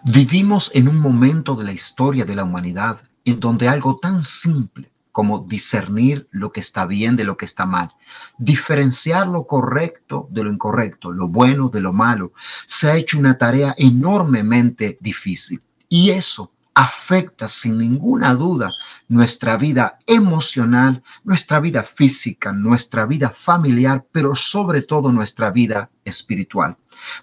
Vivimos en un momento de la historia de la humanidad en donde algo tan simple como discernir lo que está bien de lo que está mal, diferenciar lo correcto de lo incorrecto, lo bueno de lo malo, se ha hecho una tarea enormemente difícil. Y eso afecta sin ninguna duda nuestra vida emocional, nuestra vida física, nuestra vida familiar, pero sobre todo nuestra vida espiritual.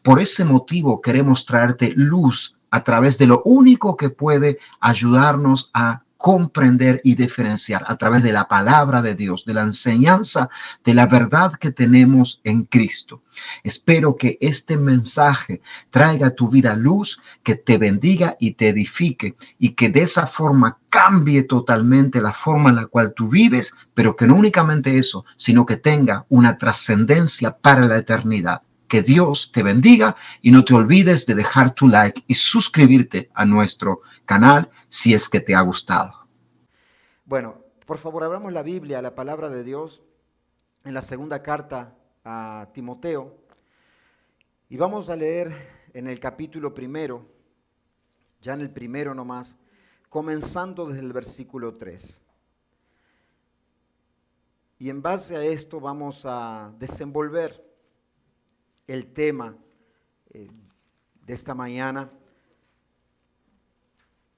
Por ese motivo queremos traerte luz a través de lo único que puede ayudarnos a comprender y diferenciar a través de la palabra de Dios, de la enseñanza, de la verdad que tenemos en Cristo. Espero que este mensaje traiga a tu vida luz, que te bendiga y te edifique y que de esa forma cambie totalmente la forma en la cual tú vives, pero que no únicamente eso, sino que tenga una trascendencia para la eternidad. Que Dios te bendiga y no te olvides de dejar tu like y suscribirte a nuestro canal si es que te ha gustado. Bueno, por favor, abramos la Biblia, la palabra de Dios, en la segunda carta a Timoteo, y vamos a leer en el capítulo primero, ya en el primero nomás, comenzando desde el versículo 3. Y en base a esto vamos a desenvolver el tema de esta mañana,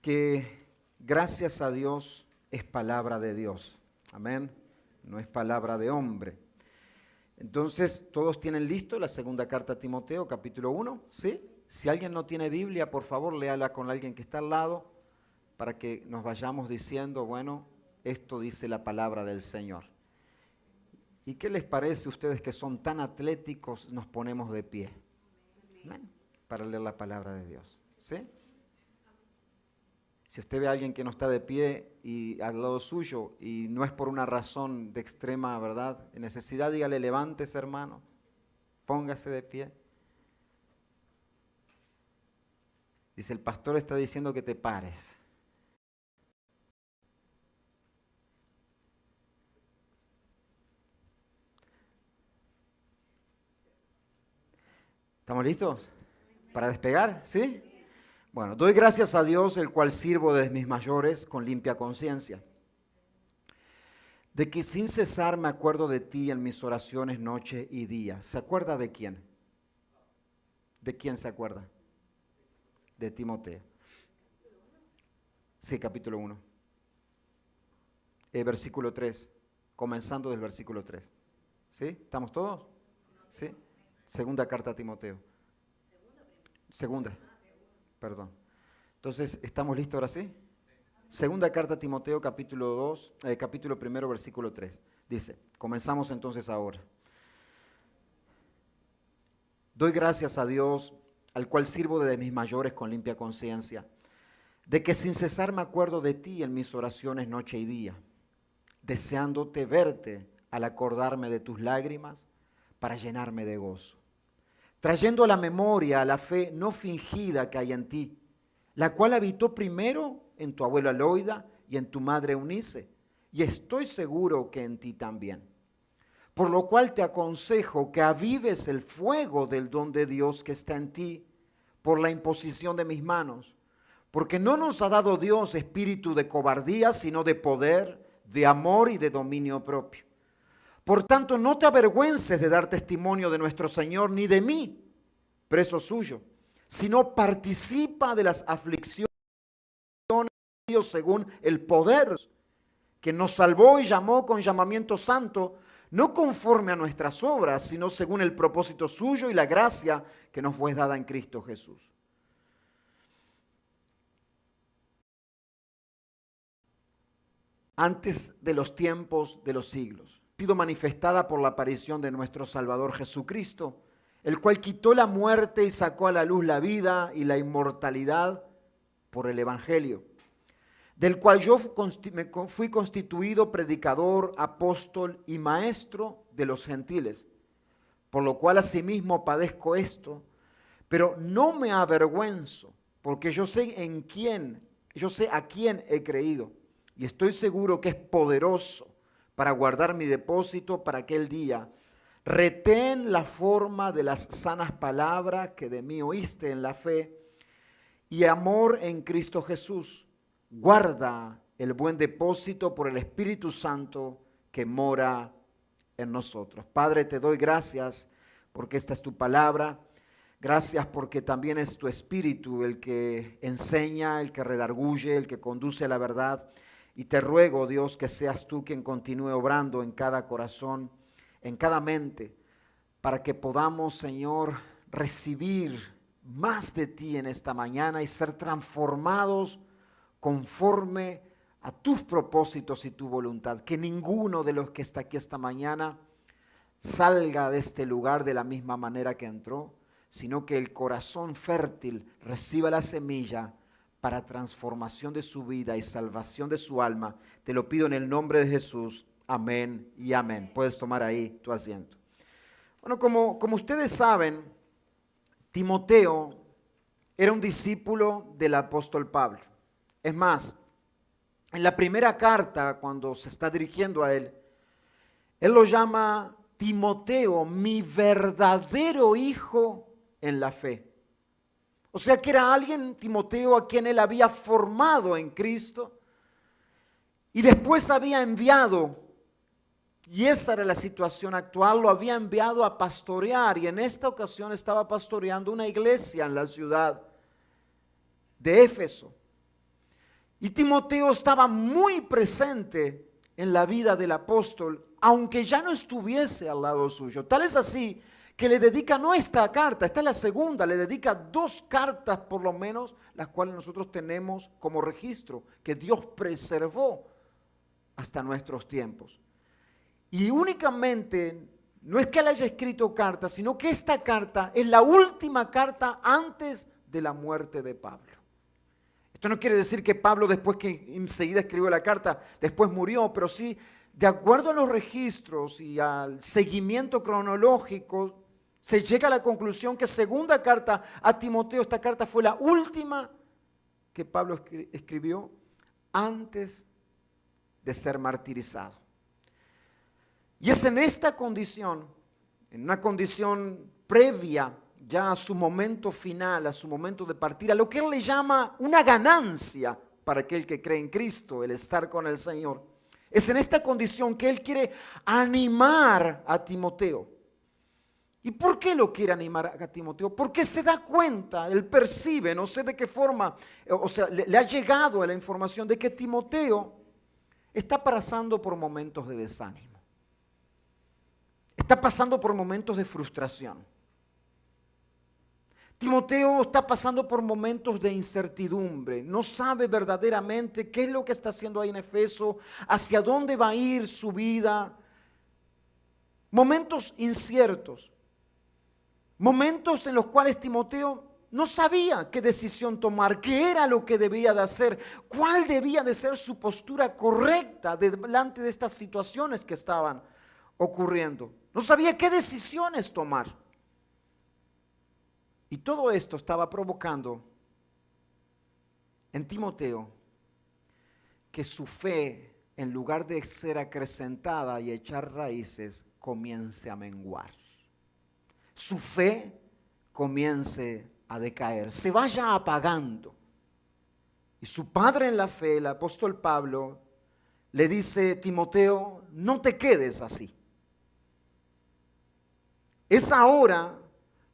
que gracias a Dios es palabra de Dios. Amén. No es palabra de hombre. Entonces, ¿todos tienen listo la segunda carta a Timoteo, capítulo 1? ¿Sí? Si alguien no tiene Biblia, por favor, léala con alguien que está al lado para que nos vayamos diciendo, bueno, esto dice la palabra del Señor. ¿Y qué les parece a ustedes que son tan atléticos? Nos ponemos de pie. Amén. Para leer la palabra de Dios. ¿Sí? Si usted ve a alguien que no está de pie y al lado suyo y no es por una razón de extrema, ¿verdad?, necesidad, dígale, levántese, hermano, póngase de pie. Dice, el pastor está diciendo que te pares. ¿Estamos listos para despegar? ¿Sí? Bueno, doy gracias a Dios, el cual sirvo desde mis mayores con limpia conciencia, de que sin cesar me acuerdo de ti en mis oraciones noche y día. ¿Se acuerda de quién? ¿De quién se acuerda? De Timoteo. Sí, capítulo 1. Versículo 3, comenzando del versículo 3. ¿Sí? ¿Estamos todos? ¿Sí? Segunda carta a Timoteo. Segunda, perdón. Entonces, ¿estamos listos ahora sí? Segunda carta a Timoteo, capítulo 1, versículo 3. Dice, comenzamos entonces ahora. Doy gracias a Dios, al cual sirvo desde mis mayores con limpia conciencia, de que sin cesar me acuerdo de ti en mis oraciones noche y día, deseándote verte al acordarme de tus lágrimas para llenarme de gozo, trayendo a la memoria la fe no fingida que hay en ti, la cual habitó primero en tu abuela Loida y en tu madre Eunice, y estoy seguro que en ti también. Por lo cual te aconsejo que avives el fuego del don de Dios que está en ti por la imposición de mis manos, porque no nos ha dado Dios espíritu de cobardía, sino de poder, de amor y de dominio propio. Por tanto, no te avergüences de dar testimonio de nuestro Señor, ni de mí, preso suyo, sino participa de las aflicciones de Dios según el poder que nos salvó y llamó con llamamiento santo, no conforme a nuestras obras, sino según el propósito suyo y la gracia que nos fue dada en Cristo Jesús. Antes de los tiempos de los siglos, ha sido manifestada por la aparición de nuestro Salvador Jesucristo, el cual quitó la muerte y sacó a la luz la vida y la inmortalidad por el Evangelio, del cual yo fui constituido predicador, apóstol y maestro de los gentiles, por lo cual asimismo padezco esto, pero no me avergüenzo, porque yo sé a quién he creído, y estoy seguro que es poderoso para guardar mi depósito para aquel día. Retén la forma de las sanas palabras que de mí oíste en la fe, y amor en Cristo Jesús. Guarda el buen depósito por el Espíritu Santo que mora en nosotros. Padre, te doy gracias porque esta es tu palabra. Gracias porque también es tu Espíritu el que enseña, el que redarguye, el que conduce a la verdad. Y te ruego, Dios, que seas tú quien continúe obrando en cada corazón, en cada mente, para que podamos, Señor, recibir más de ti en esta mañana y ser transformados conforme a tus propósitos y tu voluntad. Que ninguno de los que está aquí esta mañana salga de este lugar de la misma manera que entró, sino que el corazón fértil reciba la semilla para transformación de su vida y salvación de su alma. Te lo pido en el nombre de Jesús. Amén y amén. Puedes tomar ahí tu asiento. Bueno, como ustedes saben, Timoteo era un discípulo del apóstol Pablo. Es más, en la primera carta, cuando se está dirigiendo a él lo llama Timoteo, mi verdadero hijo en la fe. O sea que era alguien, Timoteo, a quien él había formado en Cristo y después había enviado, y esa era la situación actual, lo había enviado a pastorear, y en esta ocasión estaba pastoreando una iglesia en la ciudad de Éfeso. Y Timoteo estaba muy presente en la vida del apóstol, aunque ya no estuviese al lado suyo. Tal es así que le dedica no esta carta, esta es la segunda, le dedica 2 cartas por lo menos, las cuales nosotros tenemos como registro, que Dios preservó hasta nuestros tiempos. Y únicamente, no es que él haya escrito cartas, sino que esta carta es la última carta antes de la muerte de Pablo. Esto no quiere decir que Pablo, después que enseguida escribió la carta, después murió, pero sí, de acuerdo a los registros y al seguimiento cronológico, se llega a la conclusión que segunda carta a Timoteo, esta carta fue la última que Pablo escribió antes de ser martirizado. Y es en esta condición, en una condición previa ya a su momento final, a su momento de partida, lo que él le llama una ganancia para aquel que cree en Cristo, el estar con el Señor. Es en esta condición que él quiere animar a Timoteo. ¿Y por qué lo quiere animar a Timoteo? Porque se da cuenta, él percibe, no sé de qué forma, o sea, le ha llegado a la información de que Timoteo está pasando por momentos de desánimo. Está pasando por momentos de frustración. Timoteo está pasando por momentos de incertidumbre, no sabe verdaderamente qué es lo que está haciendo ahí en Efeso, hacia dónde va a ir su vida. Momentos inciertos, momentos en los cuales Timoteo no sabía qué decisión tomar, qué era lo que debía de hacer, cuál debía de ser su postura correcta delante de estas situaciones que estaban ocurriendo. No sabía qué decisiones tomar. Y todo esto estaba provocando en Timoteo que su fe, en lugar de ser acrecentada y echar raíces, comience a menguar. Su fe comience a decaer, se vaya apagando. Y su padre en la fe, el apóstol Pablo, le dice: Timoteo, no te quedes así. Es ahora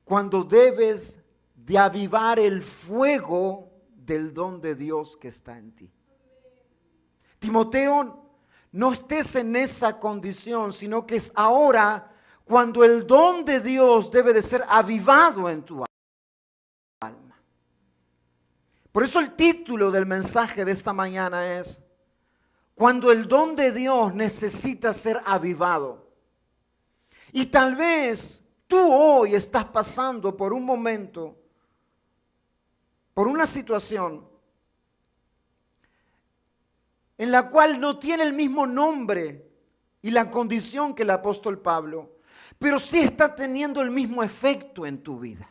cuando debes de avivar el fuego del don de Dios que está en ti. Timoteo, no estés en esa condición, sino que es ahora cuando el don de Dios debe de ser avivado en tu alma. Por eso el título del mensaje de esta mañana es: cuando el don de Dios necesita ser avivado. Y tal vez tú hoy estás pasando por un momento, por una situación en la cual no tiene el mismo nombre y la condición que el apóstol Pablo, pero sí está teniendo el mismo efecto en tu vida.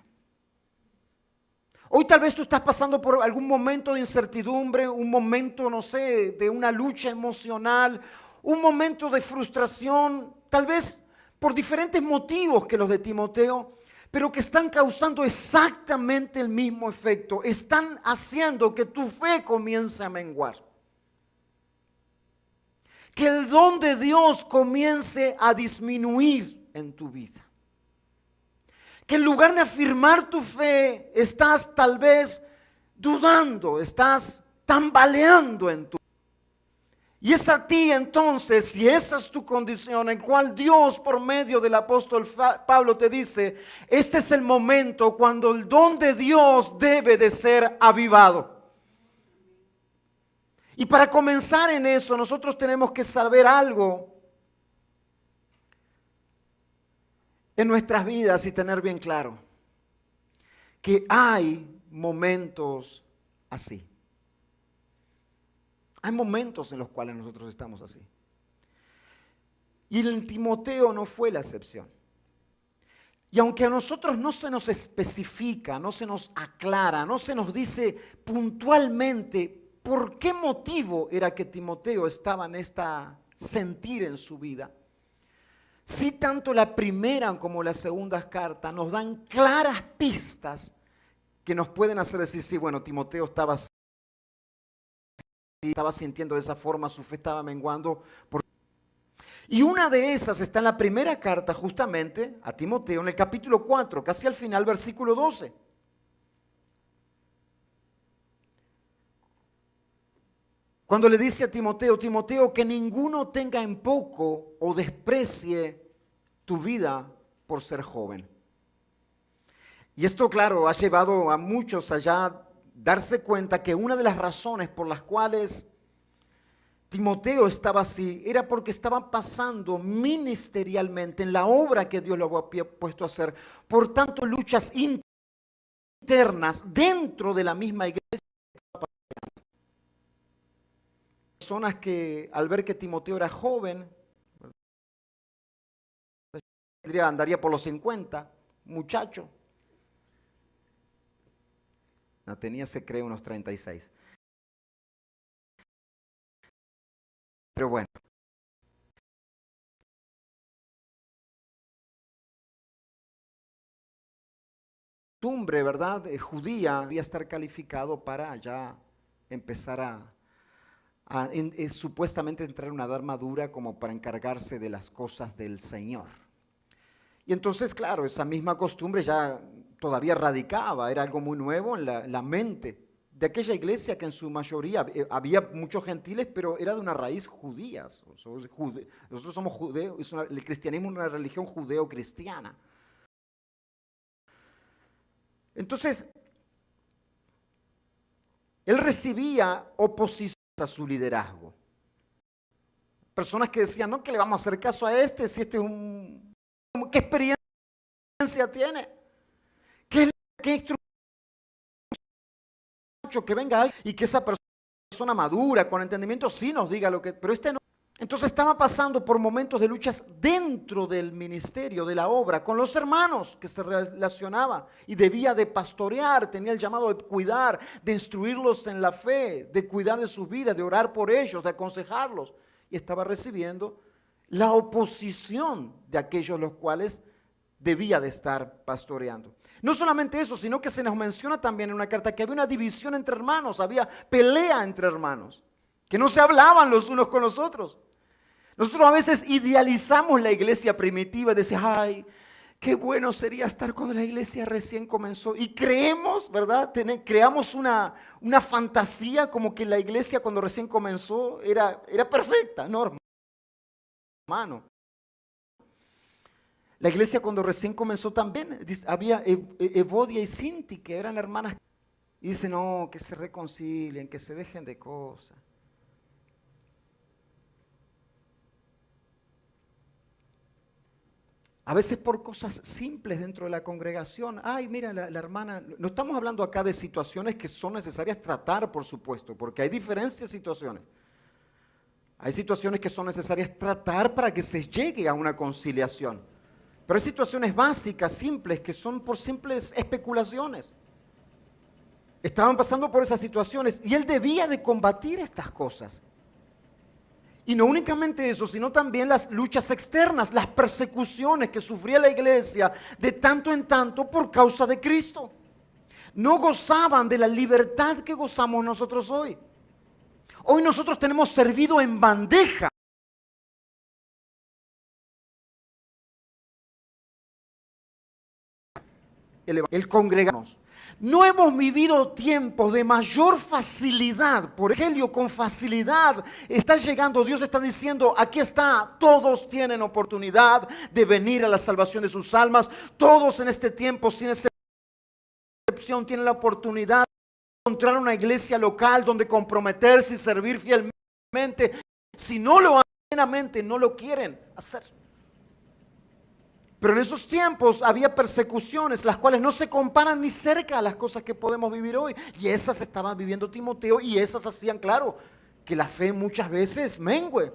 Hoy tal vez tú estás pasando por algún momento de incertidumbre, un momento, no sé, de una lucha emocional, un momento de frustración, tal vez por diferentes motivos que los de Timoteo, pero que están causando exactamente el mismo efecto. Están haciendo que tu fe comience a menguar. Que el don de Dios comience a disminuir en tu vida. Que en lugar de afirmar tu fe, estás tal vez dudando, estás tambaleando en tu vida. Y es a ti entonces, si esa es tu condición, en cual Dios por medio del apóstol Pablo te dice, este es el momento cuando el don de Dios debe de ser avivado. Y para comenzar en eso, nosotros tenemos que saber algo en nuestras vidas y tener bien claro que hay momentos así. Hay momentos en los cuales nosotros estamos así. Y en Timoteo no fue la excepción. Y aunque a nosotros no se nos especifica, no se nos aclara, no se nos dice puntualmente por qué motivo era que Timoteo estaba en esta sentir en su vida, sí tanto la primera como la segunda carta nos dan claras pistas que nos pueden hacer decir, sí, bueno, Timoteo estaba sintiendo de esa forma, su fe estaba menguando. Y una de esas está en la primera carta justamente a Timoteo, en el capítulo 4, casi al final, versículo 12. Cuando le dice a Timoteo, Timoteo, que ninguno tenga en poco o desprecie tu vida por ser joven. Y esto, claro, ha llevado a muchos allá darse cuenta que una de las razones por las cuales Timoteo estaba así era porque estaba pasando ministerialmente en la obra que Dios lo había puesto a hacer. Por tanto, luchas internas dentro de la misma iglesia. Personas que al ver que Timoteo era joven, andaría por los 50, muchacho. No, tenía, se cree, unos 36. Pero bueno. Costumbre, ¿verdad? Judía debía estar calificado para ya empezar a supuestamente entrar en una edad madura como para encargarse de las cosas del Señor. Y entonces, claro, esa misma costumbre ya todavía radicaba, era algo muy nuevo en la mente de aquella iglesia que en su mayoría había muchos gentiles, pero era de una raíz judía. Nosotros somos judeos, el cristianismo es una religión judeo-cristiana. Entonces, él recibía oposición a su liderazgo. Personas que decían, no, que le vamos a hacer caso a este, si este es un... ¿Qué experiencia tiene? ¿Qué instrumento? Que venga alguien y que esa persona madura, con entendimiento, sí nos diga lo que... Pero este no. Entonces estaba pasando por momentos de luchas dentro del ministerio, de la obra, con los hermanos que se relacionaba y debía de pastorear, tenía el llamado de cuidar, de instruirlos en la fe, de cuidar de sus vidas, de orar por ellos, de aconsejarlos. Y estaba recibiendo la oposición de aquellos los cuales debía de estar pastoreando. No solamente eso, sino que se nos menciona también en una carta que había una división entre hermanos, había pelea entre hermanos, que no se hablaban los unos con los otros. Nosotros a veces idealizamos la iglesia primitiva y decimos, ay, qué bueno sería estar cuando la iglesia recién comenzó. Y creemos, ¿verdad? Creamos una fantasía como que la iglesia cuando recién comenzó era perfecta, ¿no, hermano? La iglesia cuando recién comenzó también, había Evodia y Sinti, que eran hermanas. Y dicen, no, que se reconcilien, que se dejen de cosas. A veces por cosas simples dentro de la congregación. Ay, mira, la hermana... No estamos hablando acá de situaciones que son necesarias tratar, por supuesto, porque hay diferentes situaciones. Hay situaciones que son necesarias tratar para que se llegue a una conciliación. Pero hay situaciones básicas, simples, que son por simples especulaciones. Estaban pasando por esas situaciones y él debía de combatir estas cosas. Y no únicamente eso, sino también las luchas externas, las persecuciones que sufría la iglesia de tanto en tanto por causa de Cristo. No gozaban de la libertad que gozamos nosotros hoy. Hoy nosotros tenemos servido en bandeja el congregarnos. No hemos vivido tiempos de mayor facilidad. Por ejemplo, con facilidad está llegando, Dios está diciendo, aquí está, todos tienen oportunidad de venir a la salvación de sus almas. Todos en este tiempo, sin excepción, tienen la oportunidad de encontrar una iglesia local donde comprometerse y servir fielmente. Si no lo hacen plenamente, no lo quieren hacer. Pero en esos tiempos había persecuciones, las cuales no se comparan ni cerca a las cosas que podemos vivir hoy. Y esas estaban viviendo Timoteo y esas hacían, claro, que la fe muchas veces mengue.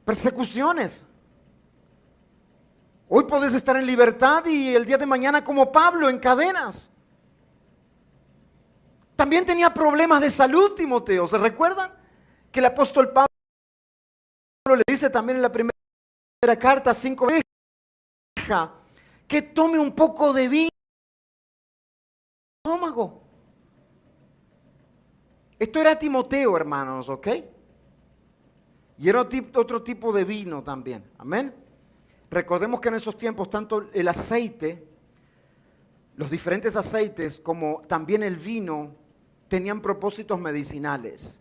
Persecuciones. Hoy puedes estar en libertad y el día de mañana como Pablo en cadenas. También tenía problemas de salud Timoteo. ¿Se recuerdan? Que el apóstol Pablo le dice también en la primera carta 5 veces que tome un poco de vino estómago. Esto era Timoteo, hermanos, ¿ok? Y era otro tipo de vino también, amén. Recordemos que en esos tiempos tanto el aceite, los diferentes aceites, como también el vino, tenían propósitos medicinales.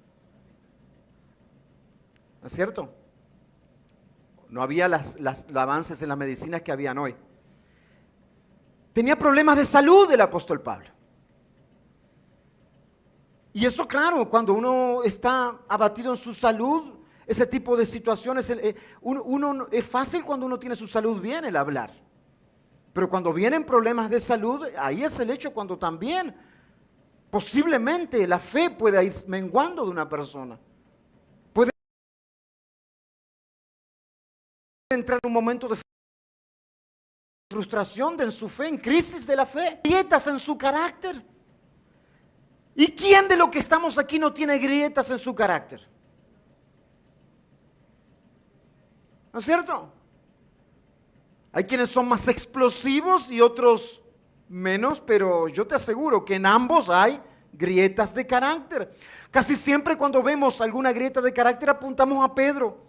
¿No es cierto? No había los avances en las medicinas que habían hoy. Tenía problemas de salud el apóstol Pablo. Y eso, claro, cuando uno está abatido en su salud, ese tipo de situaciones, es fácil cuando uno tiene su salud bien el hablar. Pero cuando vienen problemas de salud, ahí es el hecho cuando también posiblemente la fe pueda ir menguando de una persona. Puede entrar en un momento de frustración en su fe, en crisis de la fe, grietas en su carácter. ¿Y quién de los que estamos aquí no tiene grietas en su carácter? ¿No es cierto? Hay quienes son más explosivos y otros menos, pero yo te aseguro que en ambos hay grietas de carácter. Casi siempre cuando vemos alguna grieta de carácter apuntamos a Pedro,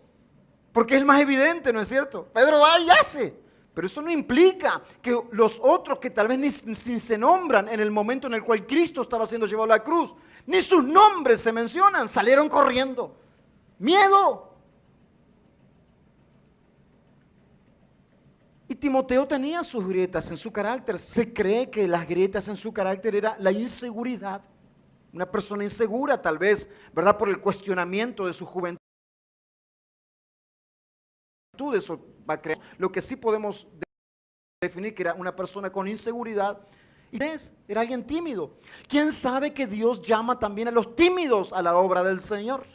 porque es el más evidente, ¿no es cierto? Pedro va y hace, pero eso no implica que los otros que tal vez ni se nombran en el momento en el cual Cristo estaba siendo llevado a la cruz, ni sus nombres se mencionan, salieron corriendo. Miedo. Y Timoteo tenía sus grietas en su carácter. Se cree que las grietas en su carácter era la inseguridad. Una persona insegura, tal vez, ¿verdad? Por el cuestionamiento de su juventud. Eso va a creer. Lo que sí podemos definir que era una persona con inseguridad. Y era alguien tímido. ¿Quién sabe que Dios llama también a los tímidos a la obra del Señor?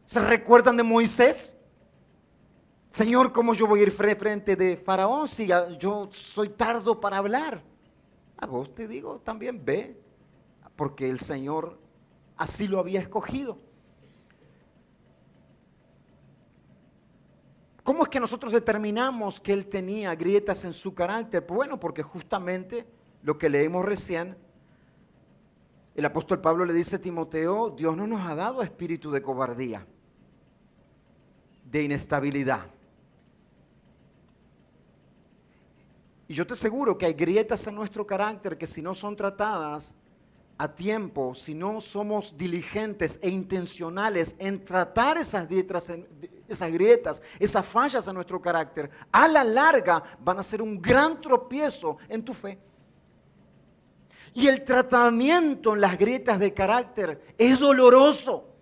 ¿Se recuerdan de Moisés? Señor, ¿cómo yo voy a ir frente de Faraón si yo soy tardo para hablar? A vos te digo, también ve, porque el Señor así lo había escogido. ¿Cómo es que nosotros determinamos que él tenía grietas en su carácter? Pues bueno, porque justamente lo que leímos recién, el apóstol Pablo le dice a Timoteo, Dios no nos ha dado espíritu de cobardía, de inestabilidad. Y yo te aseguro que hay grietas en nuestro carácter que si no son tratadas a tiempo, si no somos diligentes e intencionales en tratar esas grietas, esas fallas en nuestro carácter, a la larga van a ser un gran tropiezo en tu fe. Y el tratamiento en las grietas de carácter es doloroso,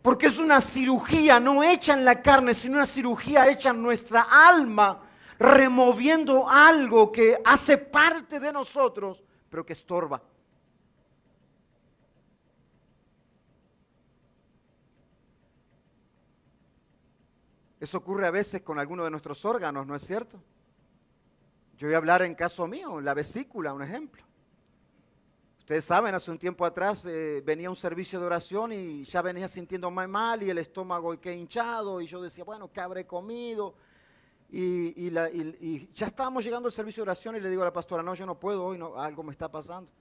porque es una cirugía no hecha en la carne, sino una cirugía hecha en nuestra alma, removiendo algo que hace parte de nosotros, pero que estorba. Eso ocurre a veces con algunos de nuestros órganos, ¿no es cierto? Yo voy a hablar en caso mío, la vesícula, un ejemplo. Ustedes saben, hace un tiempo atrás venía un servicio de oración y ya venía sintiendo mal y el estómago que hinchado y yo decía, bueno, ¿qué habré comido? Y ya estábamos llegando al servicio de oración y le digo a la pastora, no, yo no puedo hoy, no, algo me está pasando.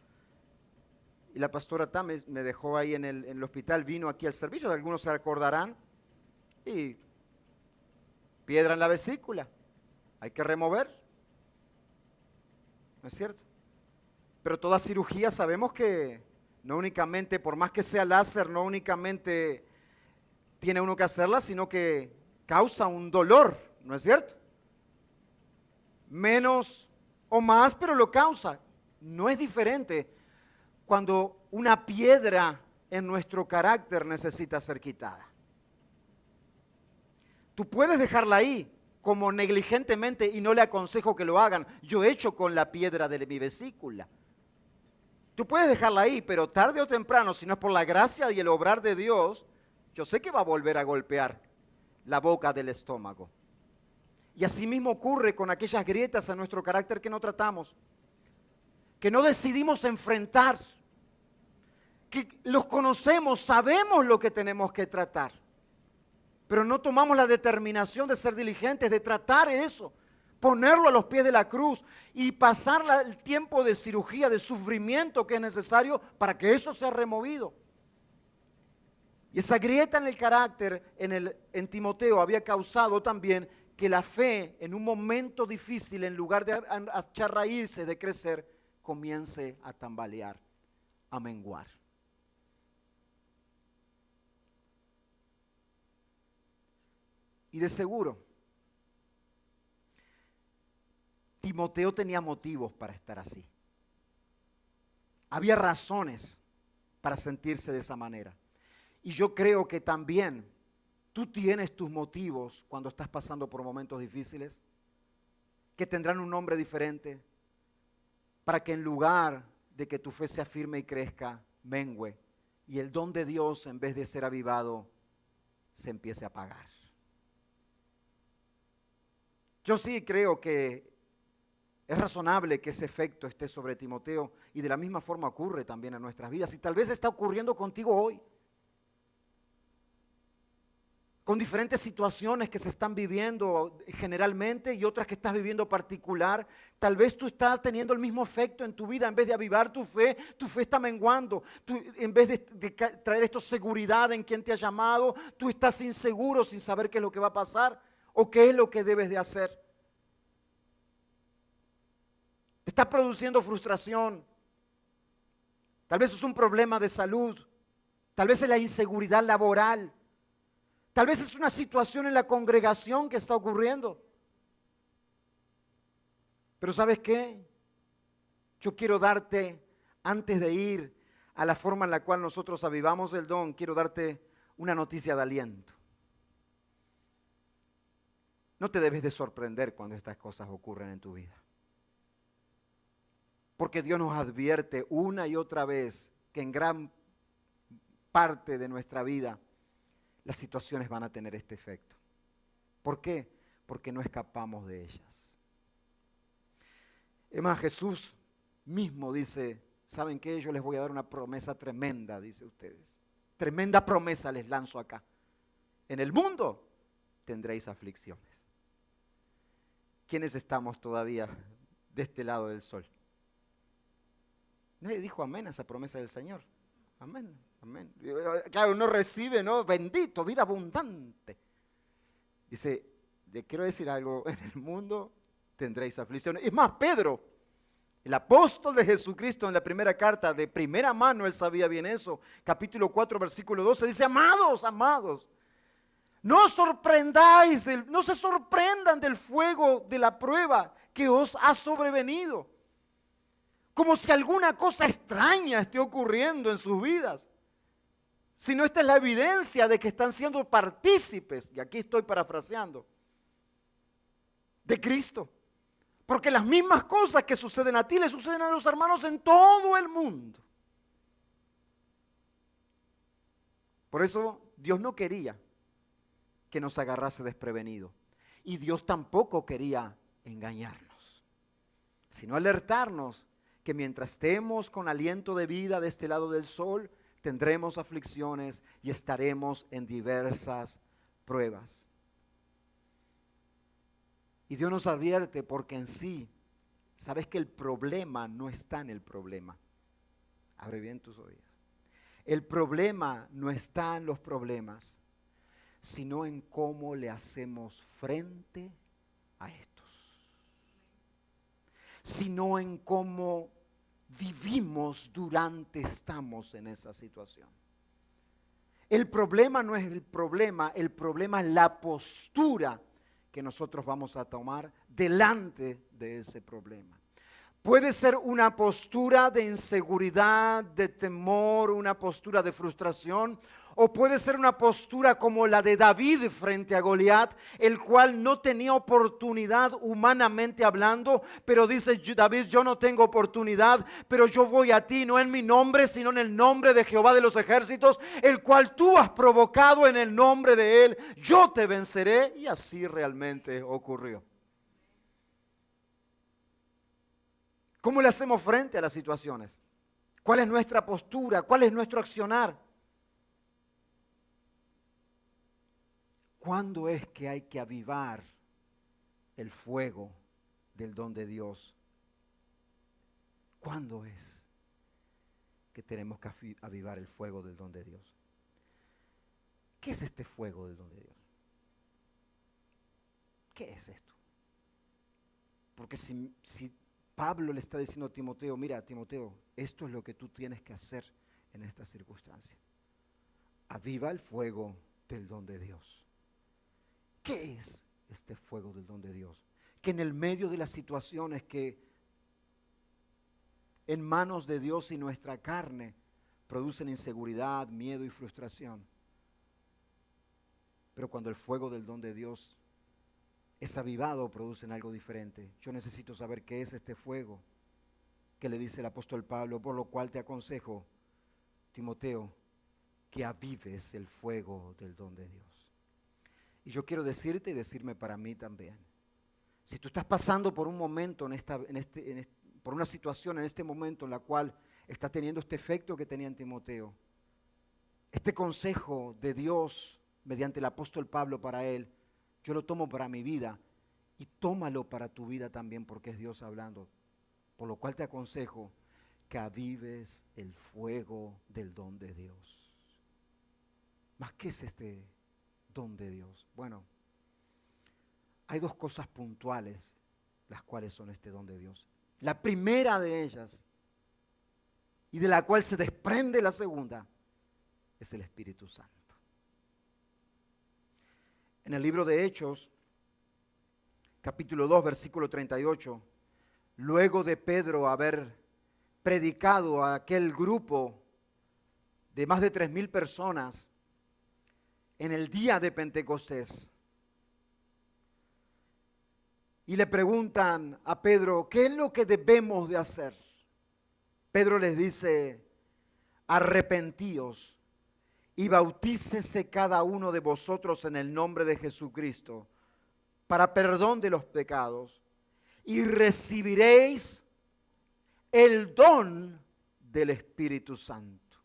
Y la pastora me dejó ahí en el hospital, vino aquí al servicio, algunos se acordarán, y piedra en la vesícula, hay que remover, ¿no es cierto? Pero toda cirugía sabemos que no únicamente, por más que sea láser, no únicamente tiene uno que hacerla, sino que causa un dolor, ¿no es cierto? Menos o más, pero lo causa. No es diferente cuando una piedra en nuestro carácter necesita ser quitada. Tú puedes dejarla ahí como negligentemente y no le aconsejo que lo hagan. Yo he hecho con la piedra de mi vesícula. Tú puedes dejarla ahí, pero tarde o temprano, si no es por la gracia y el obrar de Dios, yo sé que va a volver a golpear la boca del estómago. Y así mismo ocurre con aquellas grietas en nuestro carácter que no tratamos, que no decidimos enfrentar, que los conocemos, sabemos lo que tenemos que tratar, pero no tomamos la determinación de ser diligentes, de tratar eso, ponerlo a los pies de la cruz y pasar el tiempo de cirugía, de sufrimiento que es necesario para que eso sea removido. Y esa grieta en el carácter en Timoteo había causado también que la fe en un momento difícil, en lugar de echar raíces, de crecer, comience a tambalear, a menguar. Y de seguro, Timoteo tenía motivos para estar así. Había razones para sentirse de esa manera. Y yo creo que también tú tienes tus motivos cuando estás pasando por momentos difíciles, que tendrán un nombre diferente, para que en lugar de que tu fe se afirme y crezca, mengüe, y el don de Dios, en vez de ser avivado, se empiece a apagar. Yo sí creo que es razonable que ese efecto esté sobre Timoteo y de la misma forma ocurre también en nuestras vidas y tal vez está ocurriendo contigo hoy. Con diferentes situaciones que se están viviendo generalmente y otras que estás viviendo particular. Tal vez tú estás teniendo el mismo efecto en tu vida. En vez de avivar tu fe está menguando. En vez de traer esto seguridad en quien te ha llamado, tú estás inseguro sin saber qué es lo que va a pasar o qué es lo que debes de hacer. Te está produciendo frustración. Tal vez es un problema de salud. Tal vez es la inseguridad laboral. Tal vez es una situación en la congregación que está ocurriendo. Pero ¿sabes qué? Yo quiero darte, antes de ir a la forma en la cual nosotros avivamos el don, quiero darte una noticia de aliento. No te debes de sorprender cuando estas cosas ocurren en tu vida. Porque Dios nos advierte una y otra vez que en gran parte de nuestra vida las situaciones van a tener este efecto. ¿Por qué? Porque no escapamos de ellas. Es más, Jesús mismo dice, ¿saben qué? Yo les voy a dar una promesa tremenda, dice ustedes. Tremenda promesa les lanzo acá. En el mundo tendréis aflicciones. ¿Quiénes estamos todavía de este lado del sol? Nadie dijo amén a esa promesa del Señor. Amén, amén. Claro, uno recibe, ¿no? Bendito, vida abundante. Dice, quiero decir algo, en el mundo tendréis aflicciones. Es más, Pedro, el apóstol de Jesucristo, en la primera carta, de primera mano, él sabía bien eso. Capítulo 4, versículo 12, dice, amados, amados, no os sorprendáis, no se sorprendan del fuego de la prueba que os ha sobrevenido. Como si alguna cosa extraña esté ocurriendo en sus vidas. Sino esta es la evidencia de que están siendo partícipes, y aquí estoy parafraseando, de Cristo. Porque las mismas cosas que suceden a ti le suceden a los hermanos en todo el mundo. Por eso Dios no quería que nos agarrase desprevenido. Y Dios tampoco quería engañarnos, sino alertarnos que mientras estemos con aliento de vida de este lado del sol, tendremos aflicciones y estaremos en diversas pruebas. Y Dios nos advierte porque en sí, sabes que el problema no está en el problema. Abre bien tus oídos. El problema no está en los problemas, sino en cómo le hacemos frente a estos. Sino en cómo vivimos durante estamos en esa situación. El problema no es el problema es la postura que nosotros vamos a tomar delante de ese problema. Puede ser una postura de inseguridad, de temor, una postura de frustración, o puede ser una postura como la de David frente a Goliat, el cual no tenía oportunidad humanamente hablando, pero dice David, yo no tengo oportunidad, pero yo voy a ti, no en mi nombre, sino en el nombre de Jehová de los ejércitos, el cual tú has provocado en el nombre de él, yo te venceré, y así realmente ocurrió. ¿Cómo le hacemos frente a las situaciones? ¿Cuál es nuestra postura? ¿Cuál es nuestro accionar? ¿Cuándo es que hay que avivar el fuego del don de Dios? ¿Cuándo es que tenemos que avivar el fuego del don de Dios? ¿Qué es este fuego del don de Dios? ¿Qué es esto? Porque si Pablo le está diciendo a Timoteo, mira Timoteo, esto es lo que tú tienes que hacer en esta circunstancia. Aviva el fuego del don de Dios. ¿Qué es este fuego del don de Dios? Que en el medio de las situaciones que en manos de Dios y nuestra carne producen inseguridad, miedo y frustración. Pero cuando el fuego del don de Dios es avivado, producen algo diferente. Yo necesito saber qué es este fuego que le dice el apóstol Pablo, por lo cual te aconsejo, Timoteo, que avives el fuego del don de Dios. Y yo quiero decirte y decirme para mí también, si tú estás pasando por un momento, por una situación en este momento en la cual está teniendo este efecto que tenía en Timoteo, este consejo de Dios mediante el apóstol Pablo para él, yo lo tomo para mi vida y tómalo para tu vida también porque es Dios hablando. Por lo cual te aconsejo que avives el fuego del don de Dios. ¿Más qué es este don de Dios? Bueno, hay dos cosas puntuales las cuales son este don de Dios. La primera de ellas, y de la cual se desprende la segunda, es el Espíritu Santo. En el libro de Hechos, capítulo 2, versículo 38, luego de Pedro haber predicado a aquel grupo de más de 3,000 personas en el día de Pentecostés, y le preguntan a Pedro, ¿qué es lo que debemos de hacer? Pedro les dice, arrepentíos y bautícese cada uno de vosotros en el nombre de Jesucristo para perdón de los pecados y recibiréis el don del Espíritu Santo.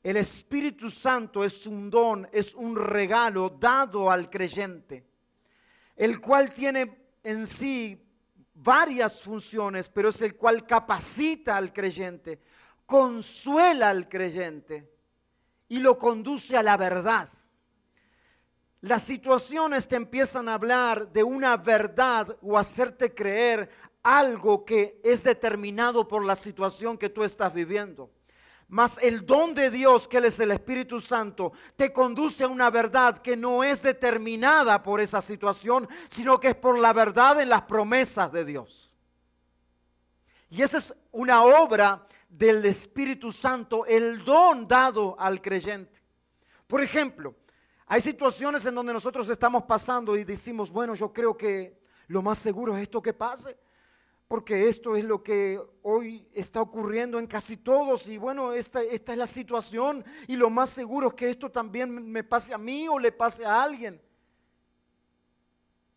El Espíritu Santo es un don, es un regalo dado al creyente, el cual tiene en sí varias funciones, pero es el cual capacita al creyente, consuela al creyente y lo conduce a la verdad. Las situaciones te empiezan a hablar de una verdad o hacerte creer algo que es determinado por la situación que tú estás viviendo. Mas el don de Dios, que Él es el Espíritu Santo, te conduce a una verdad que no es determinada por esa situación, sino que es por la verdad en las promesas de Dios. Y esa es una obra del Espíritu Santo, el don dado al creyente. Por ejemplo, hay situaciones en donde nosotros estamos pasando y decimos, bueno, yo creo que lo más seguro es esto que pase, porque esto es lo que hoy está ocurriendo en casi todos y bueno, esta es la situación y lo más seguro es que esto también me pase a mí o le pase a alguien.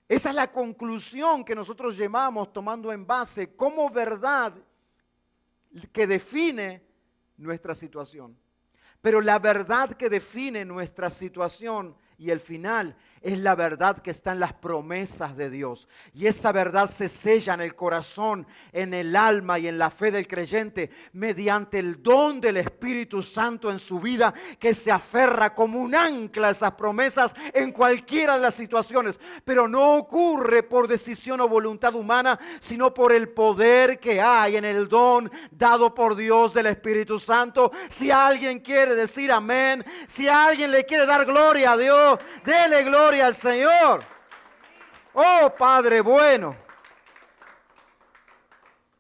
Esa es la conclusión que nosotros llamamos tomando en base como verdad que define nuestra situación. Pero la verdad que define nuestra situación y el final es la verdad que está en las promesas de Dios. Y esa verdad se sella en el corazón, en el alma y en la fe del creyente mediante el don del Espíritu Santo en su vida, que se aferra como un ancla a esas promesas en cualquiera de las situaciones. Pero no ocurre por decisión o voluntad humana, sino por el poder que hay en el don dado por Dios del Espíritu Santo. Si alguien quiere decir amén, si alguien le quiere dar gloria a Dios, dele gloria al Señor. Oh, Padre bueno.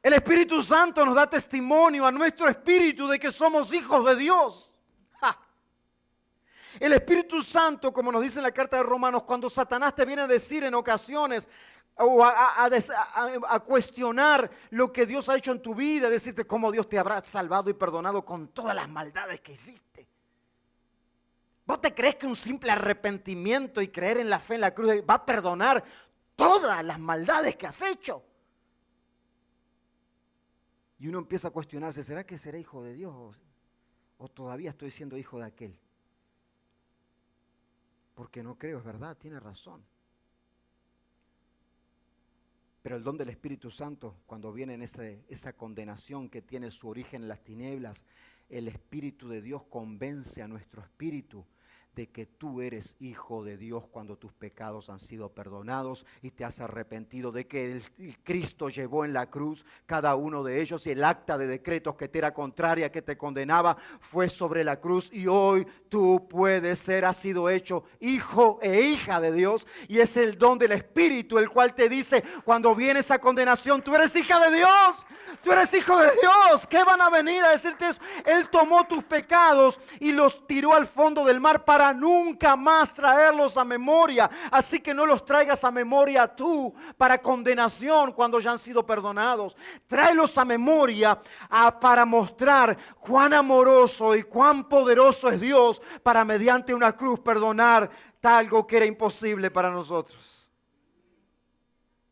El Espíritu Santo nos da testimonio a nuestro espíritu de que somos hijos de Dios. ¡Ja! El Espíritu Santo, como nos dice en la carta de Romanos, cuando Satanás te viene a decir en ocasiones o a cuestionar lo que Dios ha hecho en tu vida, decirte cómo Dios te habrá salvado y perdonado con todas las maldades que hiciste. ¿Vos te crees que un simple arrepentimiento y creer en la fe en la cruz va a perdonar todas las maldades que has hecho? Y uno empieza a cuestionarse, ¿será que seré hijo de Dios o todavía estoy siendo hijo de aquel? Porque no creo, es verdad, tiene razón. Pero el don del Espíritu Santo, cuando viene en esa condenación que tiene su origen en las tinieblas, el Espíritu de Dios convence a nuestro espíritu de que tú eres hijo de Dios cuando tus pecados han sido perdonados y te has arrepentido, de que el Cristo llevó en la cruz cada uno de ellos y el acta de decretos que te era contraria, que te condenaba, fue sobre la cruz, y hoy tú puedes ser, has sido hecho hijo e hija de Dios, y es el don del Espíritu el cual te dice cuando viene esa condenación, tú eres hija de Dios, tú eres hijo de Dios. ¿Qué van a venir a decirte eso? Él tomó tus pecados y los tiró al fondo del mar para nunca más traerlos a memoria. Así que no los traigas a memoria tú para condenación cuando ya han sido perdonados. Tráelos a memoria para mostrar cuán amoroso y cuán poderoso es Dios para mediante una cruz perdonar algo que era imposible para nosotros.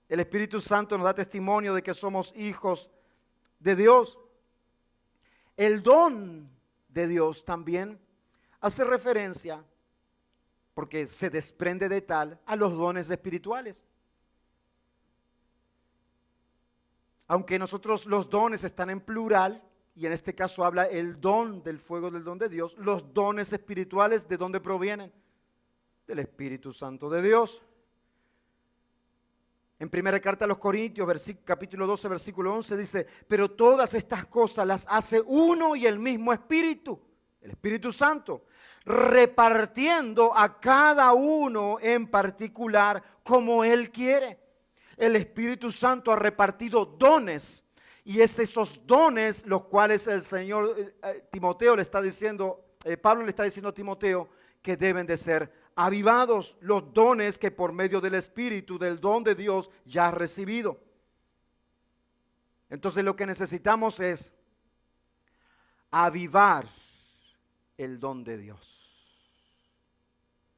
El Espíritu Santo nos da testimonio de que somos hijos de Dios. El don de Dios también hace referencia, porque se desprende de tal, a los dones espirituales. Aunque nosotros los dones están en plural, y en este caso habla el don del fuego del don de Dios, los dones espirituales, ¿de dónde provienen? Del Espíritu Santo de Dios. En primera carta a los Corintios, capítulo 12, versículo 11, dice, pero todas estas cosas las hace uno y el mismo Espíritu, el Espíritu Santo, repartiendo a cada uno en particular como Él quiere. El Espíritu Santo ha repartido dones, y es esos dones los cuales el Señor Timoteo le está diciendo, Pablo le está diciendo a Timoteo que deben de ser avivados, los dones que por medio del Espíritu, del don de Dios, ya has recibido. Entonces lo que necesitamos es avivar el don de Dios.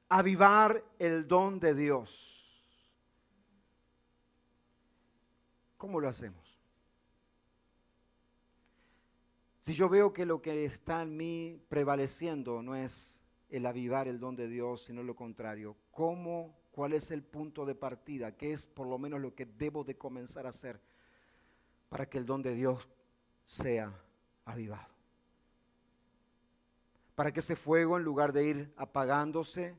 Avivar el don de Dios. ¿Cómo lo hacemos? Si yo veo que lo que está en mí prevaleciendo no es el avivar el don de Dios, sino lo contrario, ¿cuál es el punto de partida? ¿Qué es por lo menos lo que debo de comenzar a hacer para que el don de Dios sea avivado? Para que ese fuego, en lugar de ir apagándose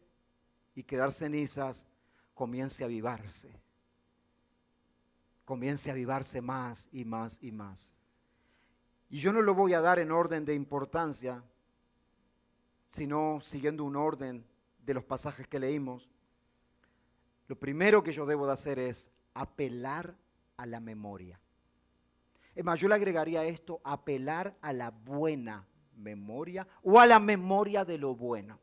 y quedar cenizas, comience a avivarse. Comience a avivarse más y más y más. Y yo no lo voy a dar en orden de importancia, sino siguiendo un orden de los pasajes que leímos. Lo primero que yo debo de hacer es apelar a la memoria. Es más, yo le agregaría a esto, apelar a la buena memoria o a la memoria de lo bueno.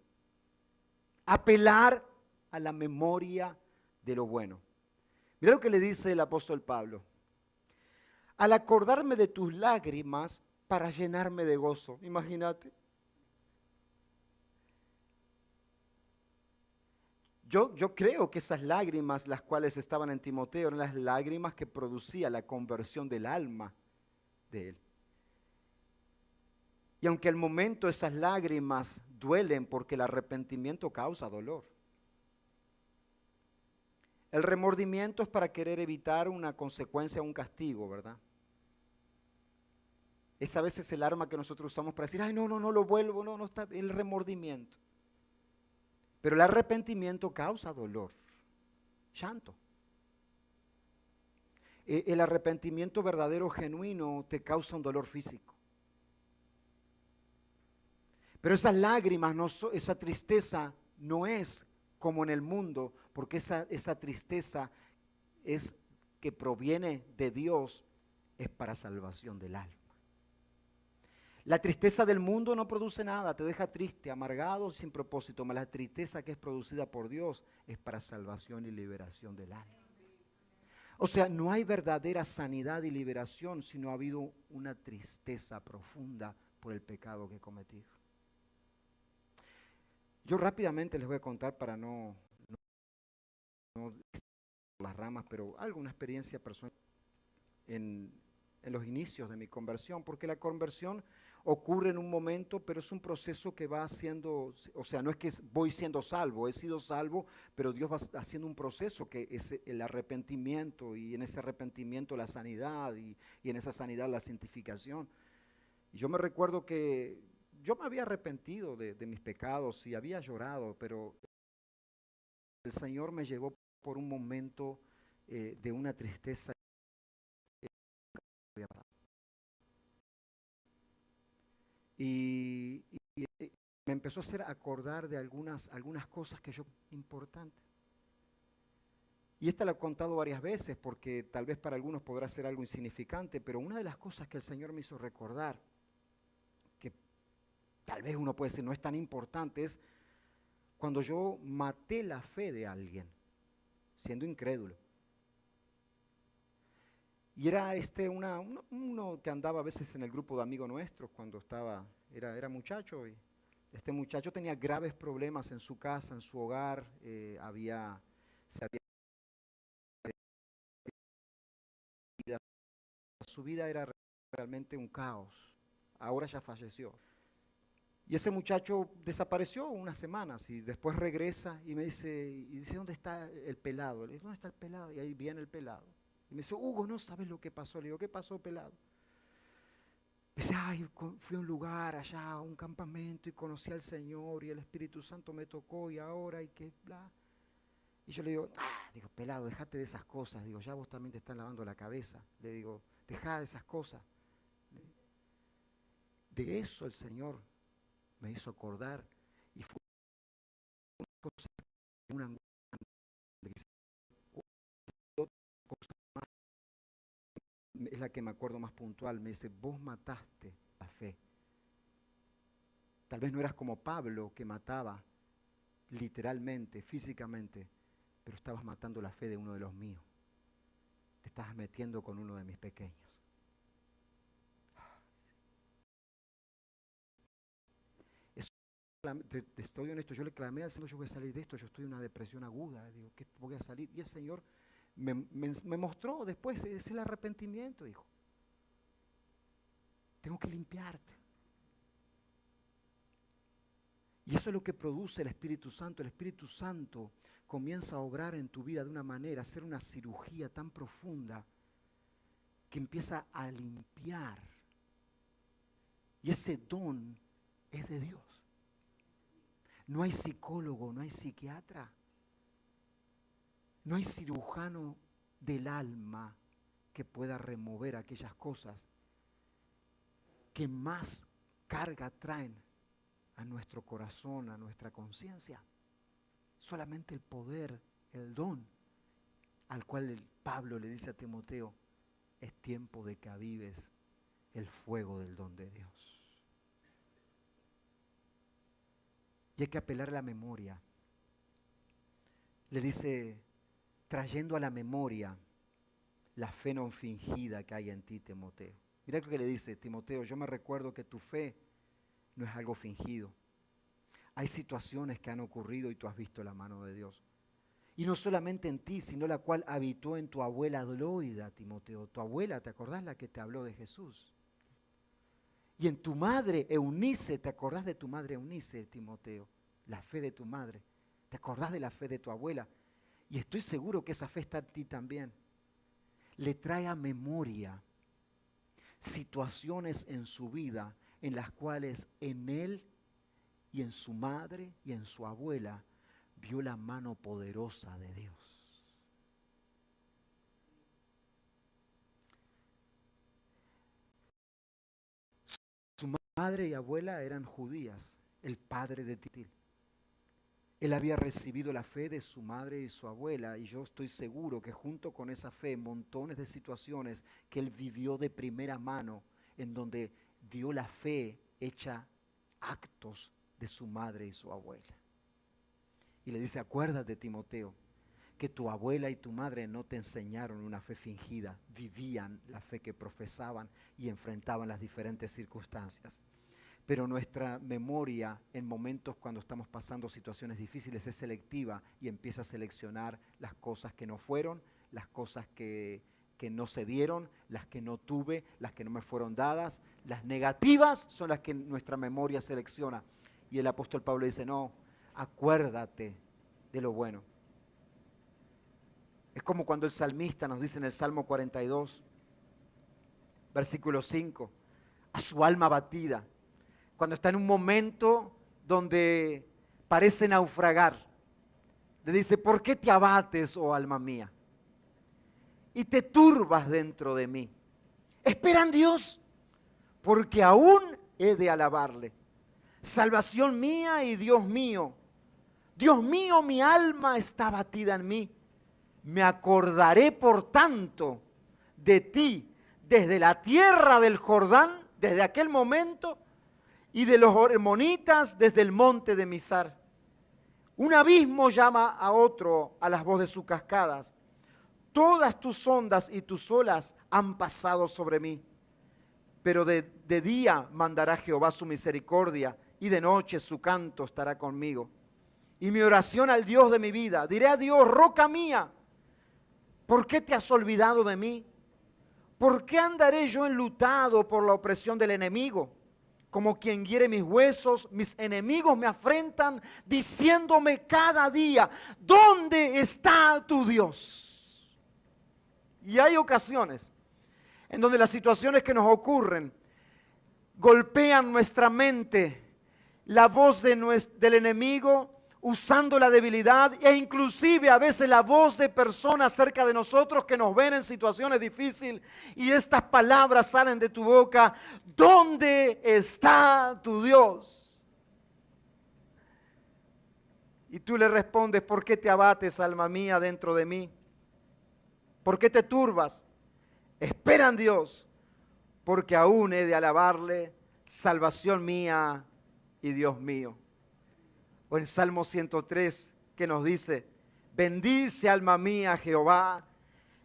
Apelar a la memoria de lo bueno. Mira lo que le dice el apóstol Pablo. Al acordarme de tus lágrimas para llenarme de gozo. Imagínate. Yo creo que esas lágrimas, las cuales estaban en Timoteo, eran las lágrimas que producía la conversión del alma de él. Y aunque al momento esas lágrimas duelen porque el arrepentimiento causa dolor. El remordimiento es para querer evitar una consecuencia o un castigo, ¿verdad? Es a veces el arma que nosotros usamos para decir, ay, no, lo vuelvo, no está, el remordimiento. Pero el arrepentimiento causa dolor, llanto. El arrepentimiento verdadero, genuino, te causa un dolor físico. Pero esas lágrimas, esa tristeza no es como en el mundo, porque esa tristeza es que proviene de Dios, es para salvación del alma. La tristeza del mundo no produce nada, te deja triste, amargado, sin propósito, mas la tristeza que es producida por Dios es para salvación y liberación del alma. O sea, no hay verdadera sanidad y liberación si no ha habido una tristeza profunda por el pecado que he cometido. Yo rápidamente les voy a contar para no las ramas, pero alguna experiencia personal en los inicios de mi conversión, porque la conversión ocurre en un momento, pero es un proceso que va haciendo, o sea, no es que voy siendo salvo, he sido salvo, pero Dios va haciendo un proceso que es el arrepentimiento, y en ese arrepentimiento la sanidad, y en esa sanidad la santificación. Y yo me recuerdo que yo me había arrepentido de mis pecados y había llorado, pero el Señor me llevó por un momento de una tristeza. Y me empezó a hacer acordar de algunas cosas que yo importantes. Y esta la he contado varias veces porque tal vez para algunos podrá ser algo insignificante, pero una de las cosas que el Señor me hizo recordar, que tal vez uno puede decir no es tan importante, es cuando yo maté la fe de alguien, siendo incrédulo. Y era uno que andaba a veces en el grupo de amigos nuestros cuando era muchacho, y este muchacho tenía graves problemas en su casa, en su hogar, su vida era realmente un caos. Ahora ya falleció. Y ese muchacho desapareció unas semanas y después regresa y me dice, ¿dónde está el pelado? Le digo, ¿dónde está el pelado? Y ahí viene el pelado. Y me dice, Hugo, no sabes lo que pasó. Le digo, ¿qué pasó, pelado? Me dice, ay, fui a un lugar allá, a un campamento, y conocí al Señor y el Espíritu Santo me tocó y ahora y que bla. Y yo le digo, pelado, déjate de esas cosas. Digo, ya vos también te están lavando la cabeza. Le digo, dejá de esas cosas. De eso el Señor me hizo acordar y fue una angustia más, es la que me acuerdo más puntual. Me dice, vos mataste la fe. Tal vez no eras como Pablo, que mataba literalmente, físicamente, pero estabas matando la fe de uno de los míos. Te estabas metiendo con uno de mis pequeños. Te estoy honesto, yo le clamé al Señor, yo voy a salir de esto, yo estoy en una depresión aguda, digo, ¿qué voy a salir? Y el Señor me mostró después, es el arrepentimiento, dijo. Tengo que limpiarte. Y eso es lo que produce el Espíritu Santo. El Espíritu Santo comienza a obrar en tu vida de una manera, a hacer una cirugía tan profunda que empieza a limpiar. Y ese don es de Dios. No hay psicólogo, no hay psiquiatra, no hay cirujano del alma que pueda remover aquellas cosas que más carga traen a nuestro corazón, a nuestra conciencia. Solamente el poder, el don, al cual Pablo le dice a Timoteo, es tiempo de que avives el fuego del don de Dios. Y hay que apelar a la memoria. Le dice, trayendo a la memoria la fe no fingida que hay en ti, Timoteo. Mira lo que le dice, Timoteo, yo me recuerdo que tu fe no es algo fingido. Hay situaciones que han ocurrido y tú has visto la mano de Dios. Y no solamente en ti, sino la cual habitó en tu abuela Loida, Timoteo. Tu abuela, ¿te acordás la que te habló de Jesús? Y en tu madre Eunice, ¿te acordás de tu madre Eunice, Timoteo? La fe de tu madre. ¿Te acordás de la fe de tu abuela? Y estoy seguro que esa fe está en ti también. Le trae a memoria situaciones en su vida en las cuales en él y en su madre y en su abuela vio la mano poderosa de Dios. Su madre y abuela eran judías, el padre de Titil. Él había recibido la fe de su madre y su abuela, y yo estoy seguro que junto con esa fe, montones de situaciones que él vivió de primera mano, en donde vio la fe hecha actos de su madre y su abuela. Y le dice, acuérdate, Timoteo, que tu abuela y tu madre no te enseñaron una fe fingida, vivían la fe que profesaban y enfrentaban las diferentes circunstancias. Pero nuestra memoria en momentos cuando estamos pasando situaciones difíciles es selectiva y empieza a seleccionar las cosas que no fueron, las cosas que no se dieron, las que no tuve, las que no me fueron dadas. Las negativas son las que nuestra memoria selecciona. Y el apóstol Pablo dice, no, acuérdate de lo bueno. Es como cuando el salmista nos dice en el Salmo 42, versículo 5, a su alma abatida, cuando está en un momento donde parece naufragar, le dice, ¿por qué te abates, oh alma mía? Y te turbas dentro de mí. Espera en Dios, porque aún he de alabarle. Salvación mía y Dios mío. Dios mío, mi alma está abatida en mí. Me acordaré, por tanto, de ti desde la tierra del Jordán, desde aquel momento, y de los hermonitas desde el monte de Mizar. Un abismo llama a otro a las voces de sus cascadas. Todas tus ondas y tus olas han pasado sobre mí. Pero de día mandará Jehová su misericordia y de noche su canto estará conmigo. Y mi oración al Dios de mi vida, diré a Dios, roca mía, ¿por qué te has olvidado de mí? ¿Por qué andaré yo enlutado por la opresión del enemigo? Como quien hiere mis huesos, mis enemigos me afrentan, diciéndome cada día, ¿dónde está tu Dios? Y hay ocasiones en donde las situaciones que nos ocurren golpean nuestra mente, la voz del enemigo, usando la debilidad e inclusive a veces la voz de personas cerca de nosotros que nos ven en situaciones difíciles y estas palabras salen de tu boca, ¿dónde está tu Dios? Y tú le respondes, ¿por qué te abates, alma mía, dentro de mí? ¿Por qué te turbas? Espera en Dios, porque aún he de alabarle, salvación mía y Dios mío. O en Salmo 103 que nos dice, bendice alma mía Jehová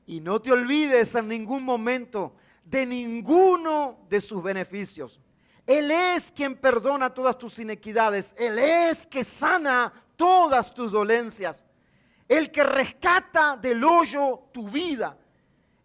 y no te olvides en ningún momento de ninguno de sus beneficios. Él es quien perdona todas tus iniquidades, Él es que sana todas tus dolencias, el que rescata del hoyo tu vida,